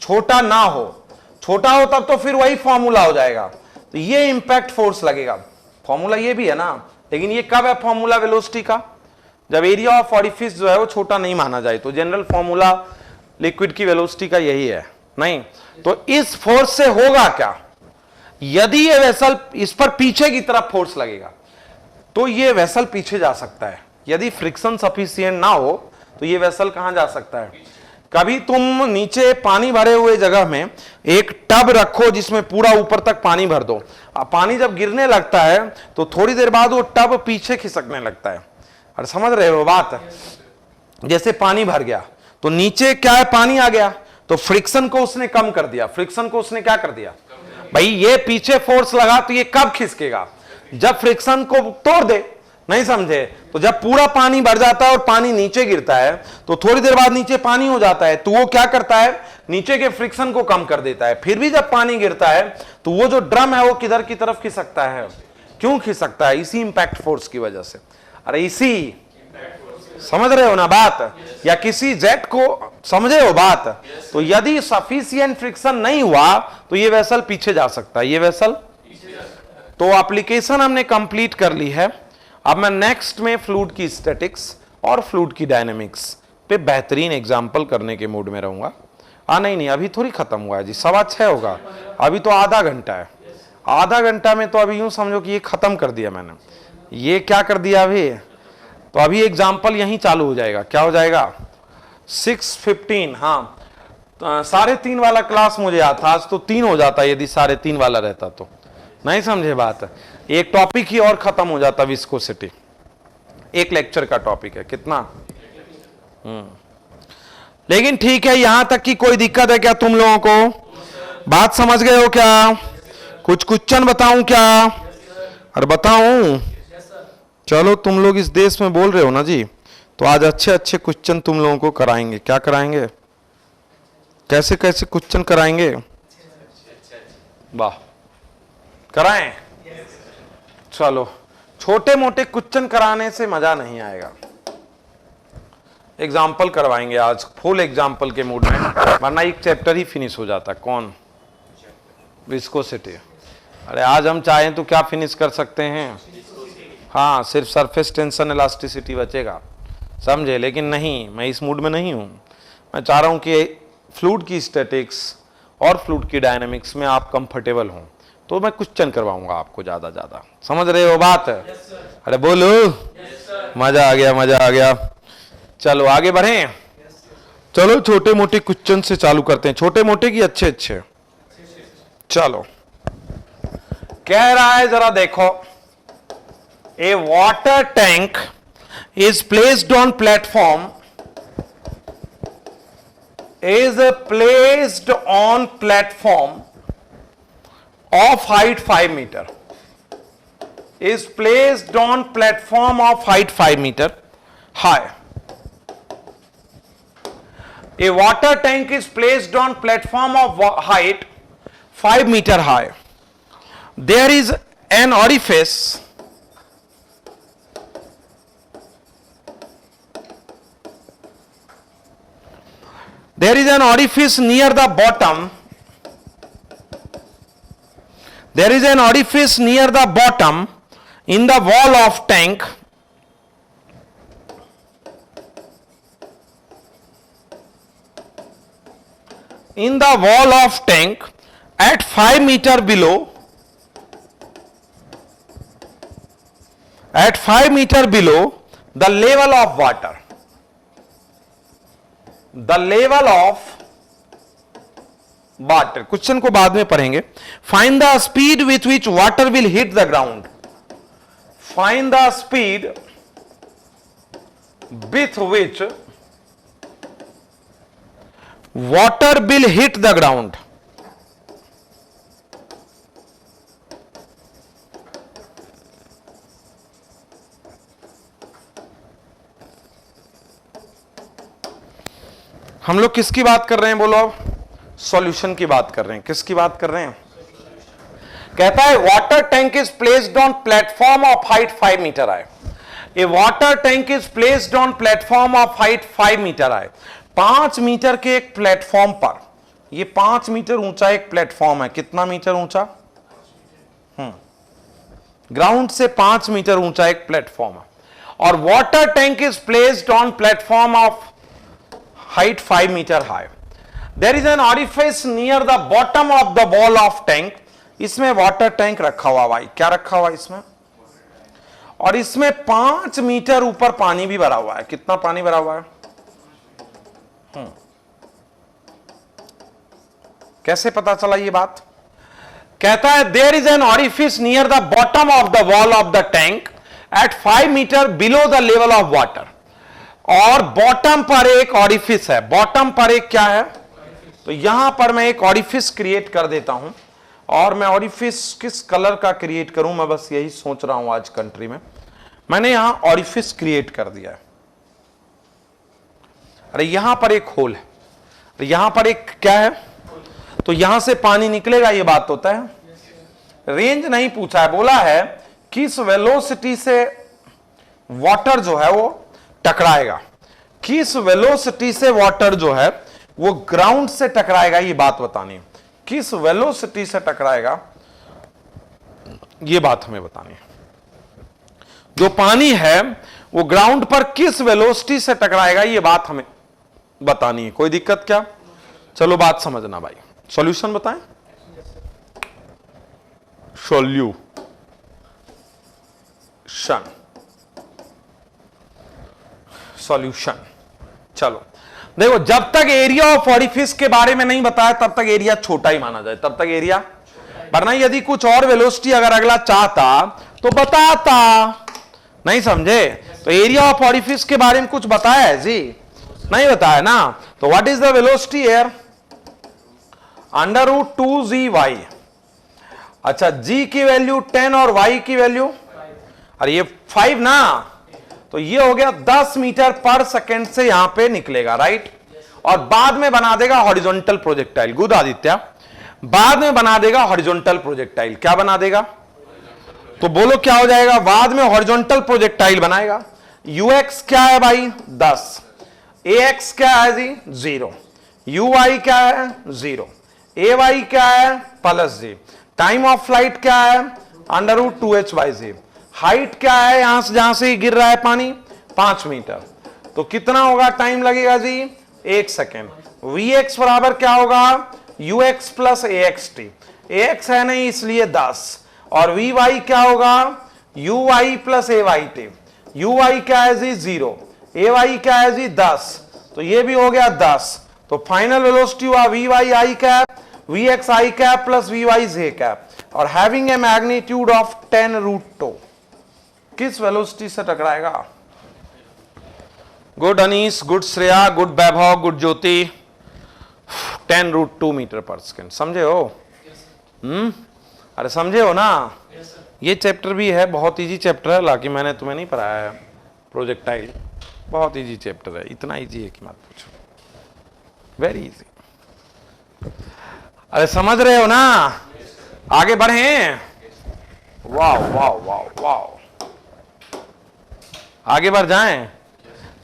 छोटा ना हो। छोटा हो तब तो फिर वही फॉर्मूला हो जाएगा। तो ये इंपैक्ट फोर्स लगेगा। फॉर्मूला ये भी है ना, लेकिन ये कब है फॉर्मूला वेलोसिटी का? जब एरिया ऑफ ऑरिफिस जो है वो छोटा नहीं माना जाए। तो जनरल फॉर्मूला लिक्विड की वेलोसिटी का यही है। नहीं तो इस फोर्स से होगा क्या? यदि ये वेसल इस पर पीछे की तरफ फोर्स लगेगा तो ये वेसल पीछे जा सकता है। यदि फ्रिक्शन सफिशिएंट ना हो तो ये वेसल कहां जा सकता है? कभी तुम नीचे पानी भरे हुए जगह में एक टब रखो जिसमें पूरा ऊपर तक पानी भर दो, पानी जब गिरने लगता है तो थोड़ी देर बाद वो टब पीछे खिसकने लगता है। और समझ रहे हो बात? जैसे पानी भर गया तो नीचे क्या है? पानी आ गया, तो फ्रिक्शन को उसने कम कर दिया। फ्रिक्शन को उसने क्या कर दिया? भाई ये पीछे फोर्स लगा तो ये कब खिसकेगा? जब फ्रिक्शन को तोड़ दे। नहीं समझे? तो जब पूरा पानी भर जाता है और पानी नीचे गिरता है तो थोड़ी देर बाद नीचे पानी हो जाता है, तो वो क्या करता है, नीचे के फ्रिक्शन को कम कर देता है। फिर भी जब पानी गिरता है तो वो जो ड्रम है वो किधर की तरफ खिसकता है? क्यों खिसकता है? इसी इंपैक्ट फोर्स की वजह से। अरे इसी, समझ रहे हो ना बात? या किसी जेट को समझे हो बात? तो यदि सफिशिएंट फ्रिक्शन नहीं हुआ तो ये वेसल पीछे जा सकता है, ये वेसल। तो एप्लीकेशन हमने कंप्लीट कर ली है। अब मैं नेक्स्ट में फ्लूइड की स्टैटिक्स और फ्लूइड की डायनेमिक्स पे बेहतरीन एग्जांपल करने के मूड में रहूंगा। नहीं अभी थोड़ी खत्म हुआ है जी, 6:15 होगा, अभी तो आधा घंटा है। आधा घंटा में तो अभी यूं समझो कि ये खत्म कर दिया मैंने। ये क्या कर दिया अभी? तो अभी एग्जाम्पल यहीं चालू हो जाएगा। क्या हो जाएगा? 6:15। हाँ, 3:30 वाला क्लास मुझे आता, आज तो 3 हो जाता यदि 3:30 वाला रहता तो। नहीं समझे बात? एक टॉपिक ही और खत्म हो जाता, विस्कोसिटी। एक लेक्चर का टॉपिक है कितना। लेकिन ठीक है, यहां तक की कोई दिक्कत है क्या तुम लोगों को? बात समझ गए हो क्या? कुछ क्वेश्चन बताऊं क्या? और बताऊं? चलो तुम लोग इस देश में बोल रहे हो ना जी, तो आज अच्छे अच्छे क्वेश्चन तुम लोगों को कराएंगे। क्या कराएंगे? कैसे कैसे क्वेश्चन कराएंगे? वाह, कराएं? चलो, छोटे मोटे क्वेश्चन कराने से मजा नहीं आएगा। एग्जाम्पल करवाएंगे आज, फुल एग्जाम्पल के मूड में, वरना एक चैप्टर ही फिनिश हो जाता। कौन? विस्कोसिटी। अरे आज हम चाहें तो क्या फिनिश कर सकते हैं? हाँ, सिर्फ सरफेस टेंशन इलास्टिसिटी बचेगा, समझे? लेकिन नहीं, मैं इस मूड में नहीं हूं। मैं चाह रहा हूं कि फ्लूइड की स्टैटिक्स और फ्लूइड की डायनामिक्स में आप कंफर्टेबल हों, तो मैं क्वेश्चन करवाऊंगा आपको ज्यादा ज्यादा। समझ रहे हो बात? अरे बोलो। मजा आ गया, मजा आ गया। चलो आगे बढ़ें। चलो छोटे मोटे क्वेश्चन से चालू करते हैं। छोटे मोटे की अच्छे अच्छे? चलो, कह रहा है जरा देखो, a water tank is placed on platform of height 5 meter, is placed on platform of height 5 meter high. A water tank is placed on platform of height 5 meter high. There is an orifice near the bottom. There is an orifice near the bottom in the wall of tank. In the wall of tank at 5 meter below. At 5 meter below the level of water. The level of water. Question को बाद में पढ़ेंगे. Find the speed with which water will hit the ground. Find the speed with which water will hit the ground. हम लोग किसकी बात कर रहे हैं बोलो? सॉल्यूशन की बात कर रहे हैं। किसकी बात कर रहे हैं? कहता है water tank is placed on platform of height 5 meter high. A water tank is placed on platform of height 5 meter high. 5 meter के एक प्लेटफॉर्म पर, ये 5 मीटर ऊंचा एक प्लेटफॉर्म है। कितना मीटर ऊंचा? ग्राउंड से 5 मीटर ऊंचा एक प्लेटफॉर्म है। और water tank is placed on platform of height 5 meter high. There is an orifice near the bottom of the wall of tank. इसमें वाटर टैंक रखा हुआ भाई। क्या रखा हुआ इसमें? और इसमें 5 मीटर ऊपर पानी भी भरा हुआ है। कितना पानी भरा हुआ है? कैसे पता चला ये बात? कहता है there is an orifice near the bottom of the wall of the tank at 5 meter below the level of water. और बॉटम पर एक ऑरिफिस है। बॉटम पर एक क्या है? तो यहां पर मैं एक ऑरिफिस क्रिएट कर देता हूं और मैं ऑरिफिस किस कलर का क्रिएट करूं, मैं बस यही सोच रहा हूं आज कंट्री में। मैंने यहां ऑरिफिस क्रिएट कर दिया है। अरे यहां पर एक होल है, अरे यहां पर एक क्या है, तो यहां से पानी निकलेगा, ये बात होता है। रेंज नहीं पूछा है, बोला है किस वेलोसिटी से वाटर जो है वो टकराएगा, किस वेलोसिटी से वाटर जो है वो ग्राउंड से टकराएगा, ये बात बतानी है। किस वेलोसिटी से टकराएगा ये बात हमें बतानी है। जो पानी है वो ग्राउंड पर किस वेलोसिटी से टकराएगा ये बात हमें बतानी है। कोई दिक्कत क्या? चलो बात समझना भाई। सॉल्यूशन बताएं। सॉल्यूशन चलो देखो, जब तक एरिया ऑफ ऑरिफिस के बारे में नहीं बताया तब तक एरिया छोटा ही माना जाए, तब तक एरिया, वरना यदि कुछ और वेलोसिटी अगर अगला चाहता तो बताता, नहीं समझे? तो एरिया ऑफ ऑरिफिस के बारे में कुछ बताया है जी? नहीं बताया ना। तो what is the velocity air? √2gy। अच्छा, g की वैल्यू 10 और y की वैल्यू, अरे ये 5 ना, तो ये हो गया 10 मीटर पर सेकेंड से यहां पे निकलेगा, राइट। और बाद में बना देगा हॉरिजॉन्टल प्रोजेक्टाइल। गुड आदित्य, बाद में बना देगा हॉरिजॉन्टल प्रोजेक्टाइल। क्या बना देगा? तो बोलो क्या हो जाएगा? बाद में हॉरिजॉन्टल प्रोजेक्टाइल बनाएगा। ux क्या है भाई? 10। ax क्या है जी? 0। uy क्या है? 0। ay क्या है? +g। टाइम ऑफ फ्लाइट क्या है? √2h/g। हाइट क्या है यहां से जहां से गिर रहा है पानी? 5 मीटर। तो कितना होगा टाइम लगेगा जी? 1 सेकेंड। vx बराबर क्या होगा? ux + axt। ax है नहीं इसलिए 10। और vy क्या होगा? uy + ayt। uy क्या है जी? 0। ay क्या है जी? 10। तो ये भी हो गया 10। तो फाइनल वेलोसिटी हुआ vy i cap, vx i cap + vy j cap, और हैविंग ए मैग्नीट्यूड ऑफ 10√2। किस वेलोसिटी से टकराएगा? Good Anees, good Shreya, good Vaibhav, good Jyoti. 10√2 metre पर सेकेंड। समझे हो? अरे समझे हो ना? ये चैप्टर भी है, बहुत इजी चैप्टर है, हालांकि मैंने तुम्हें नहीं पढ़ाया है। प्रोजेक्टाइल बहुत इजी चैप्टर है, इतना इजी है कि मत पूछो, वेरी इजी। अरे समझ रहे हो ना? आगे बढ़े? वाह वाह वाह वाह, आगे बढ़ जाएं।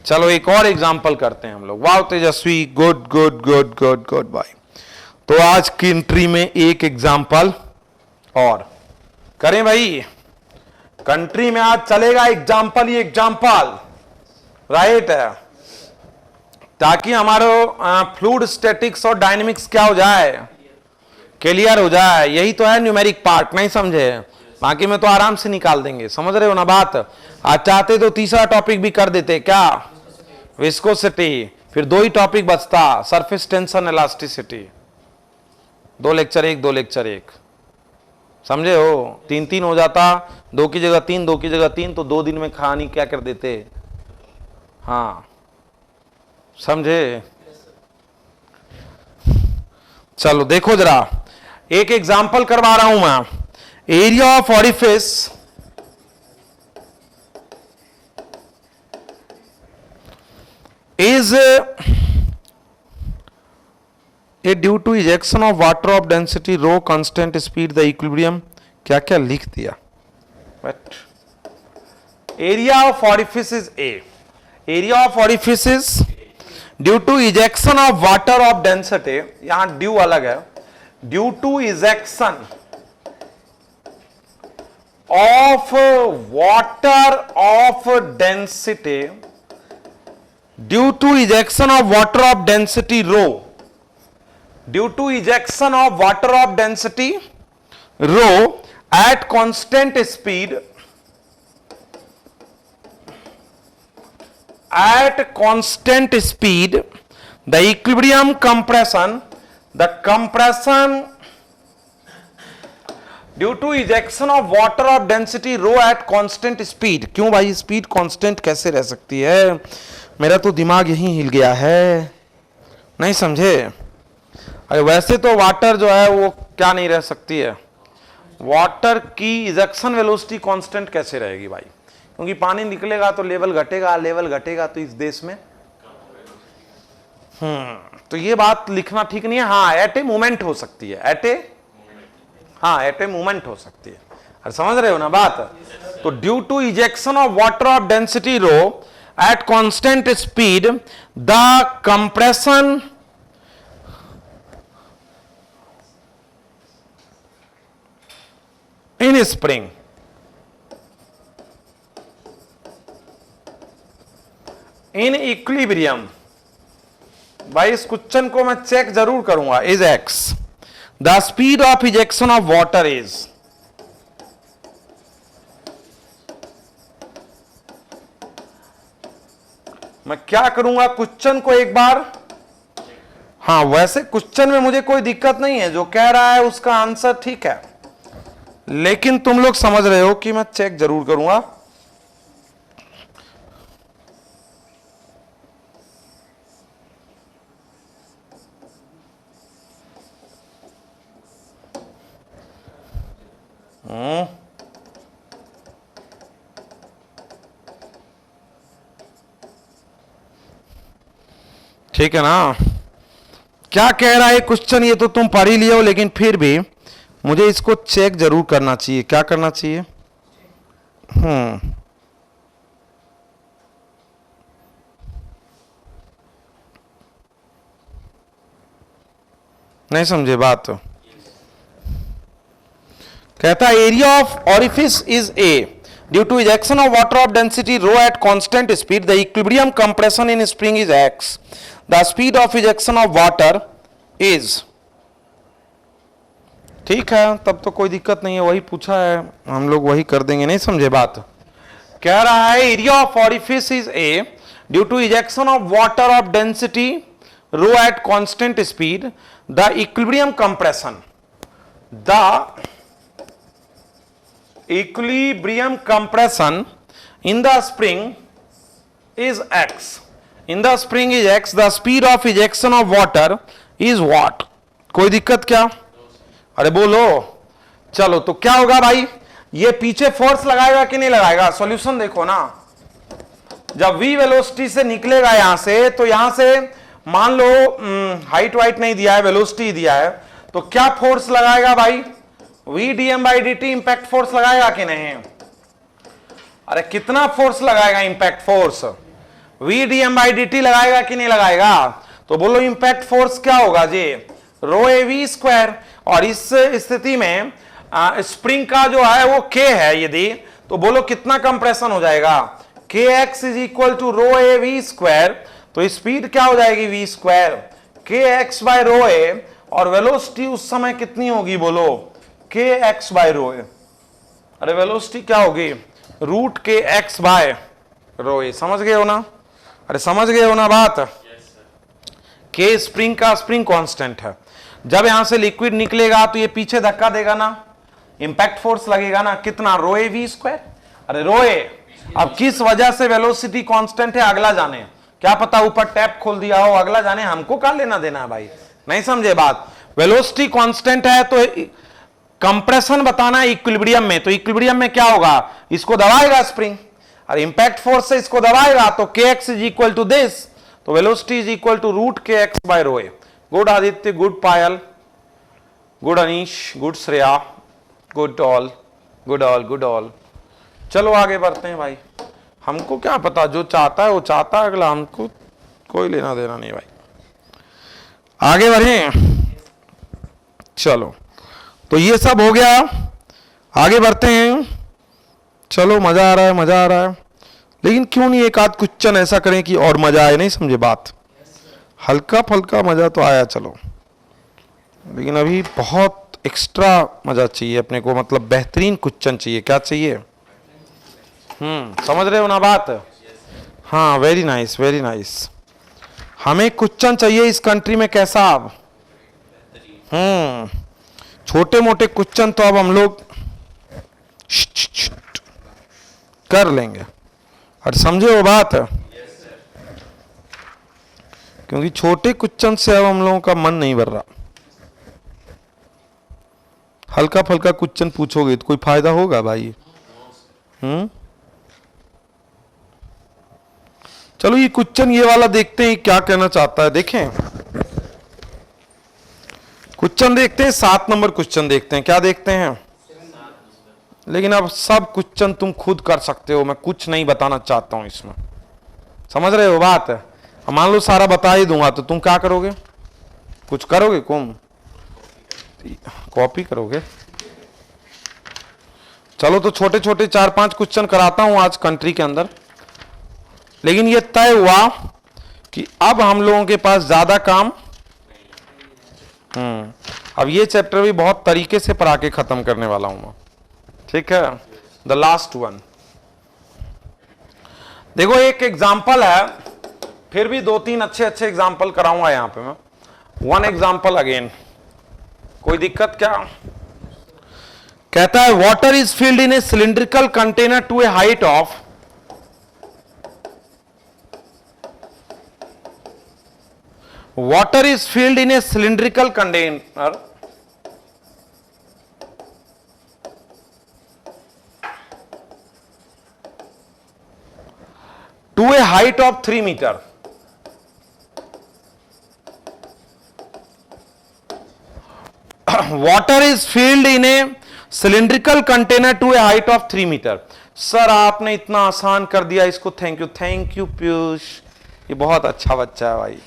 चलो एक और एग्जांपल करते हैं हम लोग। वाह Tejasvi, good good good good good भाई। तो आज की एंट्री में एक एग्जांपल और करें भाई। कंट्री में आज चलेगा एग्जांपल ही एग्जांपल, राइट है, ताकि हमारा फ्लूइड स्टैटिक्स और डायनेमिक्स क्या हो जाए? क्लियर हो जाए। यही तो है न्यूमेरिक पार्ट, नहीं समझे? बाकी में तो आराम से निकाल देंगे। समझ रहे हो ना बात? आज चाहते तो तीसरा टॉपिक भी कर देते, क्या? विस्कोसिटी। फिर 2 ही टॉपिक बचता, surface tension, elasticity. 2 lecture 1, 2 lecture 1, समझे हो? 3-3 हो जाता, 2 की जगह 3, 2 की जगह 3, तो 2 दिन में कहानी क्या कर देते। हाँ समझे? चलो देखो जरा, एक एग्जाम्पल करवा रहा हूं मैं। Area of orifice is a due to ejection of water of density rho, constant speed, the equilibrium, क्या क्या लिख दिया, but area of orifice is A. Area of orifice is due to ejection of water of density, यहां due अलग है, due to ejection of water of density, due to ejection of water of density rho, due to ejection of water of density rho at constant speed, at constant speed, the equilibrium compression, the compression due to ejection of water of density rho at constant speed। क्यों भाई speed constant कैसे रह सकती है? मेरा तो दिमाग यहीं हिल गया है, नहीं समझे? अरे वैसे तो वाटर जो है वो क्या नहीं रह सकती है? वाटर की इजेक्शन वेलोसिटी कांस्टेंट कैसे रहेगी भाई? क्योंकि पानी निकलेगा तो लेवल घटेगा, लेवल घटेगा तो इस देश में तो ये बात लिखना ठीक नहीं है। हाँ, एट ए मोमेंट हो सकती है, एट ए मोमेंट हो सकती है। अरे समझ रहे हो ना बात? तो due to ejection of water of density rho at constant speed the compression in spring in equilibrium, भाई इस क्वेश्चन को मैं चेक जरूर करूंगा, is x the speed of ejection of water is, मैं क्या करूंगा क्वेश्चन को एक बार, हाँ वैसे क्वेश्चन में मुझे कोई दिक्कत नहीं है, जो कह रहा है उसका आंसर ठीक है, लेकिन तुम लोग समझ रहे हो कि मैं चेक जरूर करूंगा। ठीक है ना? क्या कह रहा है क्वेश्चन, ये तो तुम पढ़ ही लिए हो, लेकिन फिर भी मुझे इसको चेक जरूर करना चाहिए। क्या करना चाहिए? नहीं समझे बात? तो कहता area of orifice is a due to ejection of water of density rho at constant speed the equilibrium compression in spring is x the speed of ejection of water is, ठीक है तब तो कोई दिक्कत नहीं है, वही पूछा है हम लोग वही कर देंगे। नहीं समझे बात? कह रहा है area of orifice is a due to ejection of water of density rho at constant speed the equilibrium compression, the equilibrium compression in the spring is x, in the spring is x, the speed of ejection of water is what? कोई दिक्कत क्या? अरे बोलो। चलो तो क्या होगा भाई, ये पीछे फोर्स लगाएगा कि नहीं लगाएगा? सॉल्यूशन देखो ना, जब v वेलोसिटी से निकलेगा यहां से, तो यहां से मान लो हाइट वाइट नहीं दिया है, वेलोसिटी दिया है, तो क्या फोर्स लगाएगा भाई? v dm by dt impact force लगाएगा कि नहीं? अरे कितना फोर्स लगाएगा impact force? v dm by dt लगाएगा कि नहीं लगाएगा? तो बोलो इंपैक्ट फोर्स क्या होगा जी? रो ए वी स्क्वायर। और इस स्थिति में स्प्रिंग का जो है वो k है यदि, तो बोलो कितना कंप्रेशन हो जाएगा? kx is equal to rho a v square, तो स्पीड क्या हो जाएगी? v square kx by rho a, और वेलोसिटी उस समय कितनी होगी बोलो? kx by rho a. अरे वेलोसिटी क्या होगी? Root kx by rho a. समझ गए हो ना? अरे समझ गए हो ना बात? k स्प्रिंग का स्प्रिंग कांस्टेंट है, जब यहां से लिक्विड निकलेगा तो ये पीछे धक्का देगा ना, इंपैक्ट फोर्स लगेगा ना, कितना? रो ए वी स्क्वायर। अरे रो ए, अब किस वजह से वेलोसिटी कांस्टेंट है अगला जाने, क्या पता ऊपर टैप खोल दिया हो, अगला जाने, हमको क्या लेना देना है भाई? नहीं समझे बात? वेलोसिटी कांस्टेंट है तो कंप्रेशन बताना है इक्विलिब्रियम में, तो इक्विलिब्रियम में क्या होगा? इसको दबाएगा स्प्रिंग, और इंपैक्ट फोर्स से इसको दबाएगा, तो kx is equal to this, तो velocity is equal to root kx by rho A. Good Aditya, good Payal, good Anish, good Shreya, good all, good all, good all. चलो आगे बढ़ते हैं भाई, हमको क्या पता, जो चाहता है वो चाहता है, अगला हमको कोई लेना देना नहीं भाई। आगे बढ़े, चलो तो ये सब हो गया, आगे बढ़ते हैं। चलो मजा आ रहा है, मजा आ रहा है, लेकिन क्यों नहीं एक आध क्वेश्चन ऐसा करें कि और मजा आए? नहीं समझे बात? हल्का फल्का मजा तो आया चलो, लेकिन अभी बहुत एक्स्ट्रा मजा चाहिए अपने को, मतलब बेहतरीन क्वेश्चन चाहिए। क्या चाहिए? समझ रहे हो ना बात? हाँ, वेरी नाइस, वेरी नाइस। हमें क्वेश्चन चाहिए इस कंट्री में कैसा? अब छोटे मोटे क्वेश्चन तो अब हम लोग कर लेंगे, और समझे वो बात? क्योंकि छोटे क्वेश्चन से अब हम लोगों का मन नहीं भर रहा। हल्का फल्का क्वेश्चन पूछोगे तो कोई फायदा होगा भाई? चलो ये क्वेश्चन ये वाला देखते हैं क्या कहना चाहता है। देखें क्वेश्चन देखते हैं, 7 नंबर क्वेश्चन देखते हैं। क्या देखते हैं? लेकिन अब सब क्वेश्चन तुम खुद कर सकते हो, मैं कुछ नहीं बताना चाहता हूं इसमें, समझ रहे हो बात? मान लो सारा बता ही दूंगा तो तुम क्या करोगे? कुछ करोगे? कॉपी करोगे? चलो तो छोटे छोटे 4-5 क्वेश्चन कराता हूं आज कंट्री के अंदर। लेकिन ये तय हुआ कि अब हम लोगों के पास ज्यादा काम, अब ये चैप्टर भी बहुत तरीके से पढ़ा के खत्म करने वाला हूं मैं, ठीक है? द लास्ट वन देखो, एक एग्जाम्पल है, फिर भी 2-3 अच्छे एग्जाम्पल कराऊंगा यहां पे मैं। 1 एग्जाम्पल अगेन, कोई दिक्कत क्या? कहता है water is filled in a cylindrical container to a height of water is filled in a cylindrical container to a height of 3 meter. Water is filled in a cylindrical container to a height of 3 meter. Sir आपने इतना आसान कर दिया इसको, thank you Piyush, ये बहुत अच्छा बच्चा है भाई।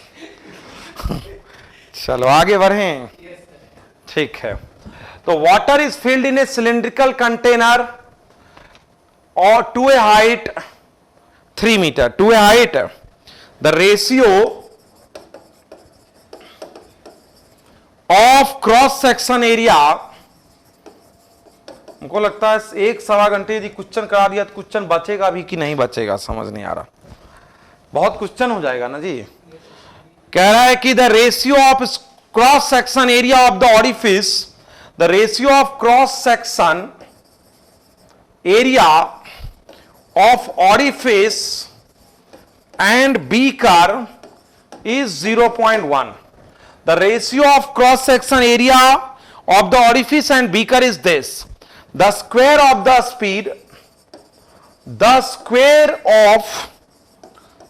चलो आगे बढ़ें, ठीक है। तो water is filled in a cylindrical container और to a height 3 metre, to a height the ratio of cross section area. हमको लगता है 1-1.25 घंटे यदि क्वेश्चन करा दिया तो क्वेश्चन बचेगा भी कि नहीं बचेगा, समझ नहीं आ रहा, बहुत क्वेश्चन हो जाएगा ना जी। कह रहा है कि the ratio of cross section area of the orifice, the ratio of cross section area of orifice and beaker is 0.1. The ratio of cross section area of the orifice and beaker is this. The square of the speed, the square of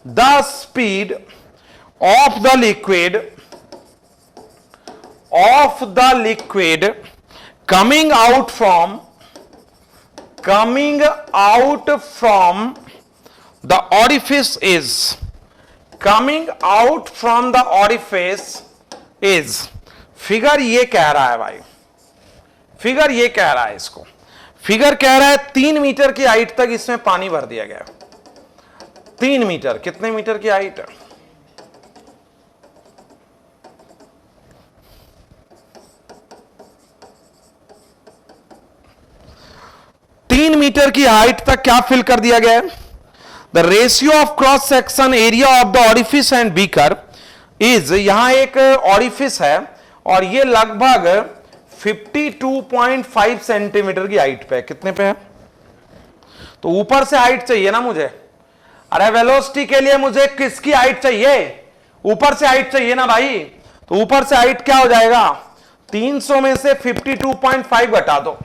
the speed of the liquid coming out from the orifice is figure ये कह रहा है भाई, figure ये कह रहा है, इसको फिगर कह रहा है 3 मीटर की हाइट तक इसमें पानी भर दिया गया। 3 मीटर, कितने मीटर की हाइट है? मीटर की हाइट तक क्या फिल कर दिया गया है? The ratio of cross section area of the orifice and beaker is, यहां एक ऑरिफिस है और ये लगभग 52.5 सेंटीमीटर की हाइट पे है। कितने पे है? तो ऊपर से हाइट चाहिए ना मुझे। अरे वेलोसिटी के लिए मुझे किसकी हाइट चाहिए? ऊपर से हाइट चाहिए ना भाई। तो ऊपर से हाइट क्या हो जाएगा? 300 में से 52.5 घटा दो,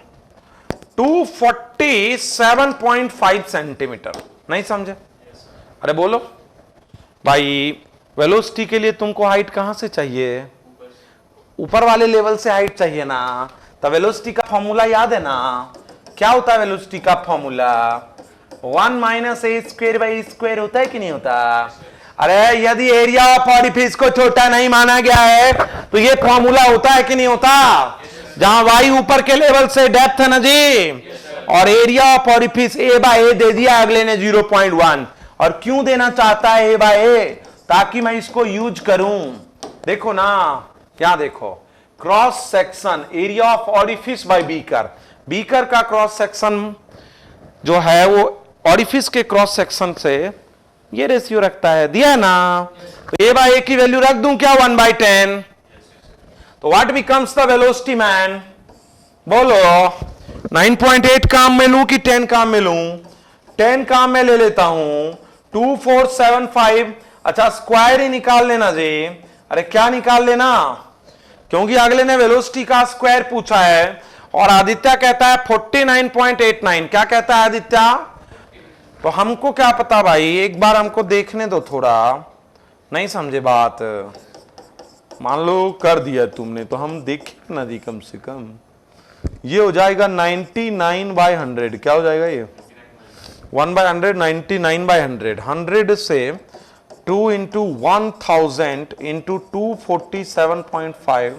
247.5 सेंटीमीटर। नहीं समझे? अरे बोलो भाई, वेलोसिटी के लिए तुमको हाइट कहां से चाहिए? ऊपर वाले लेवल से हाइट चाहिए ना। तो वेलोसिटी का फॉर्मूला याद है ना? क्या होता है वेलोसिटी का फॉर्मूला? 1 - a² होता है कि नहीं होता? अरे यदि एरिया ऑफ ऑरिफिस को छोटा नहीं माना गया है तो ये फॉर्मूला होता है कि नहीं होता? जहां वाई ऊपर के लेवल से डेप्थ है ना जी, और एरिया ऑफ ऑरिफिस a/a दे दिया अगले ने 0.1। और क्यों देना चाहता है a/a? ताकि मैं इसको यूज करूं। देखो ना, क्या देखो, cross section area of orifice by beaker, beaker का क्रॉस सेक्शन जो है वो ऑरिफिस के क्रॉस सेक्शन से ये रेशियो रखता है, दिया है ना। तो a/a की वैल्यू रख दूं क्या? 1/10। तो what becomes the velocity man? बोलो, 9.8 काम में लूं कि 10 काम में लूं? 10 काम में ले लेता हूं। 2475। अच्छा, स्क्वायर ही निकाल लेना जी। अरे क्या निकाल लेना? क्योंकि अगले ने वेलोसिटी का स्क्वायर पूछा है और आदित्य कहता है 49.89। क्या कहता है आदित्य? तो हमको क्या पता भाई, एक बार हमको देखने दो थोड़ा, नहीं समझे बात। मान लो कर दिया तुमने तो हम देखें ना जी कम से कम। ये हो जाएगा 99/100। क्या हो जाएगा ये? 1/100, 99/100। 100 से 2 × 1000 × 247.5।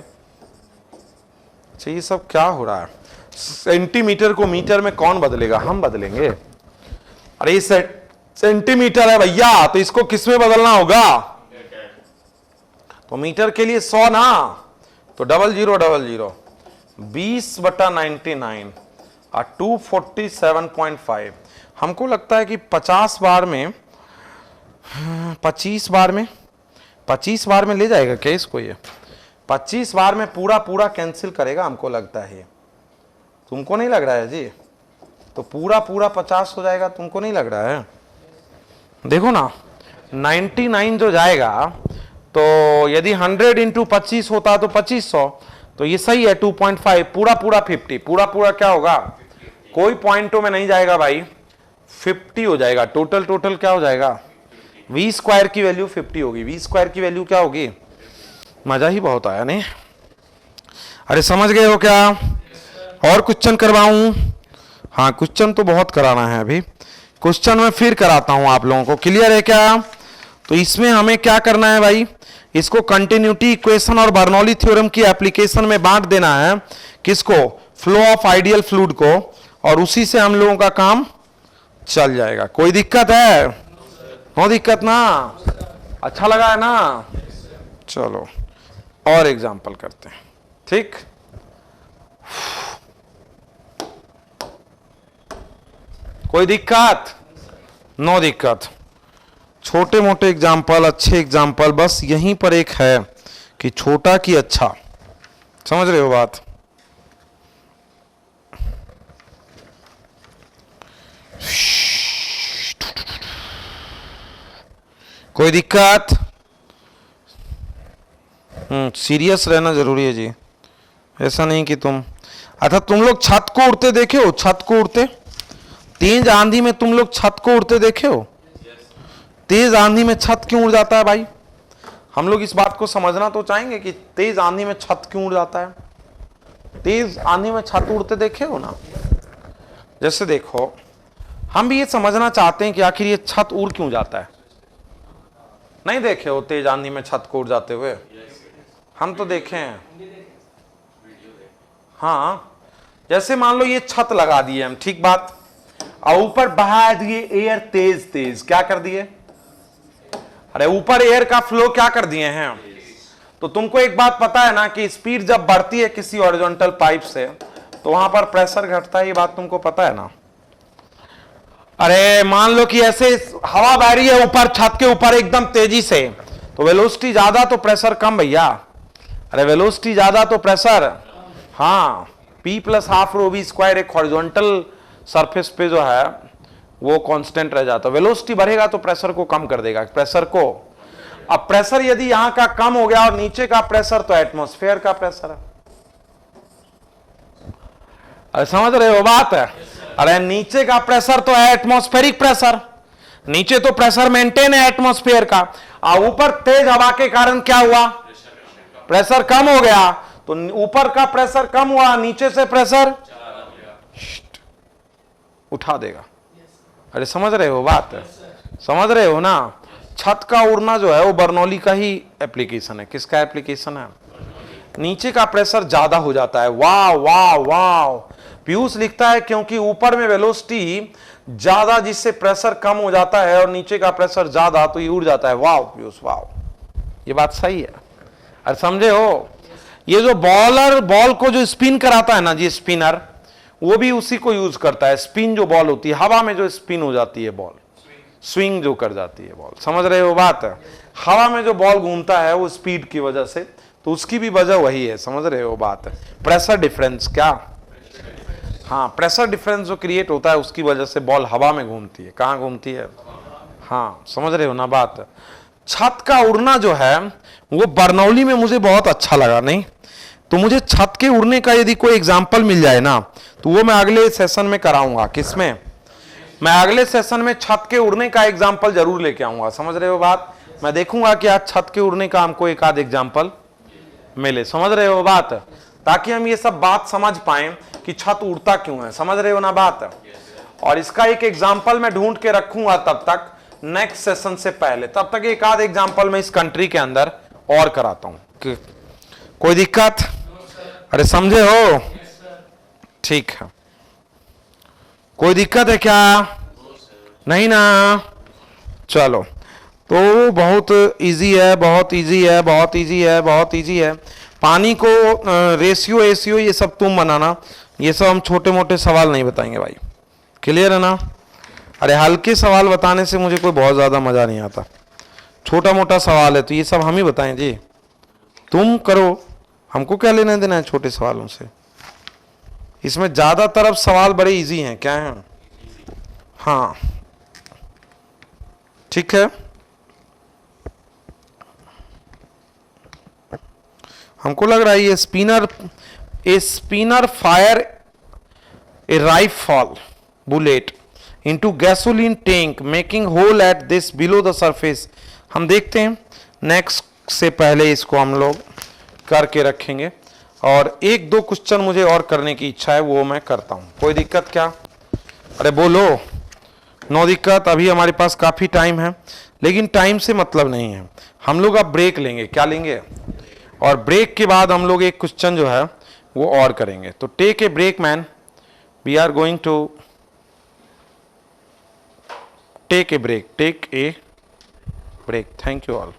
अच्छा ये सब क्या हो रहा है? सेंटीमीटर को मीटर में कौन बदलेगा? हम बदलेंगे। अरे ये सेंटीमीटर है भैया, तो इसको किस में बदलना होगा? तो मीटर के लिए 100 ना, तो 0000 20/99 और 247.5। हमको लगता है कि 50 बार में 25 बार में ले जाएगा क्या इसको? ये 25 बार में पूरा कैंसिल करेगा हमको लगता है। तुमको नहीं लग रहा है जी? तो पूरा 50 हो जाएगा, तुमको नहीं लग रहा है? देखो ना 99 जो जाएगा, तो यदि 100 × 25 होता तो 2500, तो ये सही है। 2.5 पूरा 50, पूरा क्या होगा? कोई पॉइंटों में नहीं जाएगा भाई, 50 हो जाएगा। टोटल क्या हो जाएगा? v² की वैल्यू 50 होगी। v² की वैल्यू क्या होगी? मजा ही बहुत आया नहीं? अरे समझ गए हो क्या? और क्वेश्चन करवाऊं? हाँ क्वेश्चन तो बहुत कराना है अभी। क्वेश्चन में फिर कराता हूं आप लोगों को। क्लियर है क्या? तो इसमें हमें क्या करना है भाई, इसको कंटिन्यूटी इक्वेशन और बर्नौली थ्योरम की एप्लीकेशन में बांट देना है। किसको? फ्लो ऑफ आइडियल फ्लूइड को, और उसी से हम लोगों का काम चल जाएगा। कोई दिक्कत है? नो दिक्कत ना? अच्छा लगा है ना? चलो और एग्जांपल करते हैं। ठीक, कोई दिक्कत? नो दिक्कत। छोटे मोटे एग्जाम्पल, अच्छे एग्जाम्पल, बस यहीं पर एक है कि छोटा कि अच्छा। समझ रहे हो बात? कोई दिक्कत? सीरियस रहना जरूरी है जी, ऐसा नहीं कि तुम। अच्छा तुम लोग छत को उड़ते देखे हो? छत को उड़ते, तेज आंधी में तुम लोग छत को उड़ते देखे हो? तेज आंधी में छत क्यों उड़ जाता है भाई? हम लोग इस बात को समझना तो चाहेंगे कि तेज आंधी में छत क्यों उड़ जाता है। तेज आंधी में छत उड़ते देखे हो ना? जैसे देखो, हम भी ये समझना चाहते हैं कि आखिर ये छत उड़ क्यों जाता है। नहीं देखे हो तेज आंधी में छत को उड़ जाते हुए? हम तो देखे हैं। हाँ, जैसे मान लो ये छत लगा दिए हम, ठीक बात, और ऊपर बहा दिए एयर तेज। क्या कर दिए? अरे ऊपर एयर का फ्लो क्या कर दिए हैं। तो तुमको एक बात पता है ना कि स्पीड जब बढ़ती है किसी हॉरिजॉन्टल पाइप से, तो वहां पर प्रेशर घटता है। ये बात तुमको पता है ना? अरे मान लो कि ऐसे हवा बह रही है ऊपर छत के ऊपर एकदम तेजी से, तो वेलोसिटी ज्यादा तो प्रेशर कम भैया। अरे वेलोसिटी ज्यादा तो प्रेशर, हाँ, P + ½ ρv² एक हॉरिजॉन्टल सरफेस पे जो है वो कांस्टेंट रह जाता है। वेलोसिटी बढ़ेगा तो प्रेशर को कम कर देगा, प्रेशर को। अब प्रेशर यदि यहां का कम हो गया और नीचे का प्रेशर, तो एटमॉस्फेयर का प्रेशर है। अरे समझ रहे हो बात है? अरे नीचे का प्रेशर तो है एटमॉस्फेरिक प्रेशर, नीचे तो प्रेशर मेंटेन है एटमॉस्फेयर का, और ऊपर तेज हवा के कारण क्या हुआ? प्रेशर कम हो गया। तो ऊपर का प्रेशर कम हुआ, नीचे से प्रेशर उठा देगा। अरे समझ रहे हो बात? समझ रहे हो ना? छत का उड़ना जो है वो बर्नौली का ही एप्लीकेशन है। किसका एप्लीकेशन है? नीचे का प्रेशर ज्यादा हो जाता है। वाह वाह वाह, पीयूष लिखता है क्योंकि ऊपर में वेलोसिटी ज्यादा जिससे प्रेशर कम हो जाता है और नीचे का प्रेशर ज्यादा, तो ये उड़ जाता है। वाह पीयूष वाह, ये बात सही है। अरे समझे हो? ये जो बॉल को जो स्पिन कराता है ना जी, स्पिनर, वो भी उसी को यूज करता है। स्पिन जो बॉल होती है, हवा में जो स्पिन हो जाती है बॉल, स्विंग जो कर जाती है बॉल। समझ रहे हो बात? हवा में जो बॉल घूमता है वो स्पीड की वजह से, तो उसकी भी वजह वही है। समझ रहे हो बात? Pressure difference. क्या? हाँ, प्रेशर डिफरेंस जो क्रिएट होता है उसकी वजह से बॉल हवा में घूमती है। कहाँ घूमती है? हाँ, समझ रहे हो ना बात? छत का उड़ना जो है वो बर्नौली में मुझे बहुत अच्छा लगा। नहीं, तो मुझे छत के उड़ने का यदि कोई एग्जाम्पल मिल जाए ना, तो वो मैं अगले सेशन में कराऊंगा। किसमें? मैं अगले सेशन में छत के उड़ने का एग्जाम्पल जरूर लेके आऊंगा। समझ रहे हो बात? मैं देखूंगा कि आज छत के उड़ने का हमको एक आध एग्जाम्पल मिले। समझ रहे हो बात? ताकि हम ये सब बात समझ पाए कि छत उड़ता क्यों है। समझ रहे हो ना बात? और इसका एक एग्जाम्पल मैं ढूंढ के रखूंगा तब तक, नेक्स्ट सेशन से पहले। तब तक एक आध एग्जाम्पल मैं इस कंट्री के अंदर और कराता हूं। कोई दिक्कत? अरे समझे हो? ठीक है। कोई दिक्कत है क्या? नहीं ना? चलो, तो बहुत इजी है, बहुत इजी है, बहुत इजी है, बहुत इजी है। पानी को रेशियो एशियो ये सब तुम बनाना, ये सब हम छोटे मोटे सवाल नहीं बताएंगे भाई। क्लियर है ना? अरे हल्के सवाल बताने से मुझे कोई बहुत ज़्यादा मज़ा नहीं आता। छोटा मोटा सवाल है तो ये सब हम ही बताएं जी। तुम करो, हमको क्या लेना देना है छोटे सवालों से। इसमें ज़्यादातर अब सवाल बड़े इजी हैं। क्या हैं? हाँ ठीक है। हमको लग रहा है ये sniper fire a rifle bullet into gasoline tank making hole at this below the surface। हम देखते हैं, नेक्स्ट से पहले इसको हम लोग करके रखेंगे। और एक दो क्वेश्चन मुझे और करने की इच्छा है, वो मैं करता हूं। कोई दिक्कत क्या? अरे बोलो। नो दिक्कत। अभी हमारे पास काफ़ी टाइम है, लेकिन टाइम से मतलब नहीं है। हम लोग अब ब्रेक लेंगे। क्या लेंगे? और ब्रेक के बाद हम लोग एक क्वेश्चन जो है वो और करेंगे। तो take a break man, we are going to take a break. Thank you all.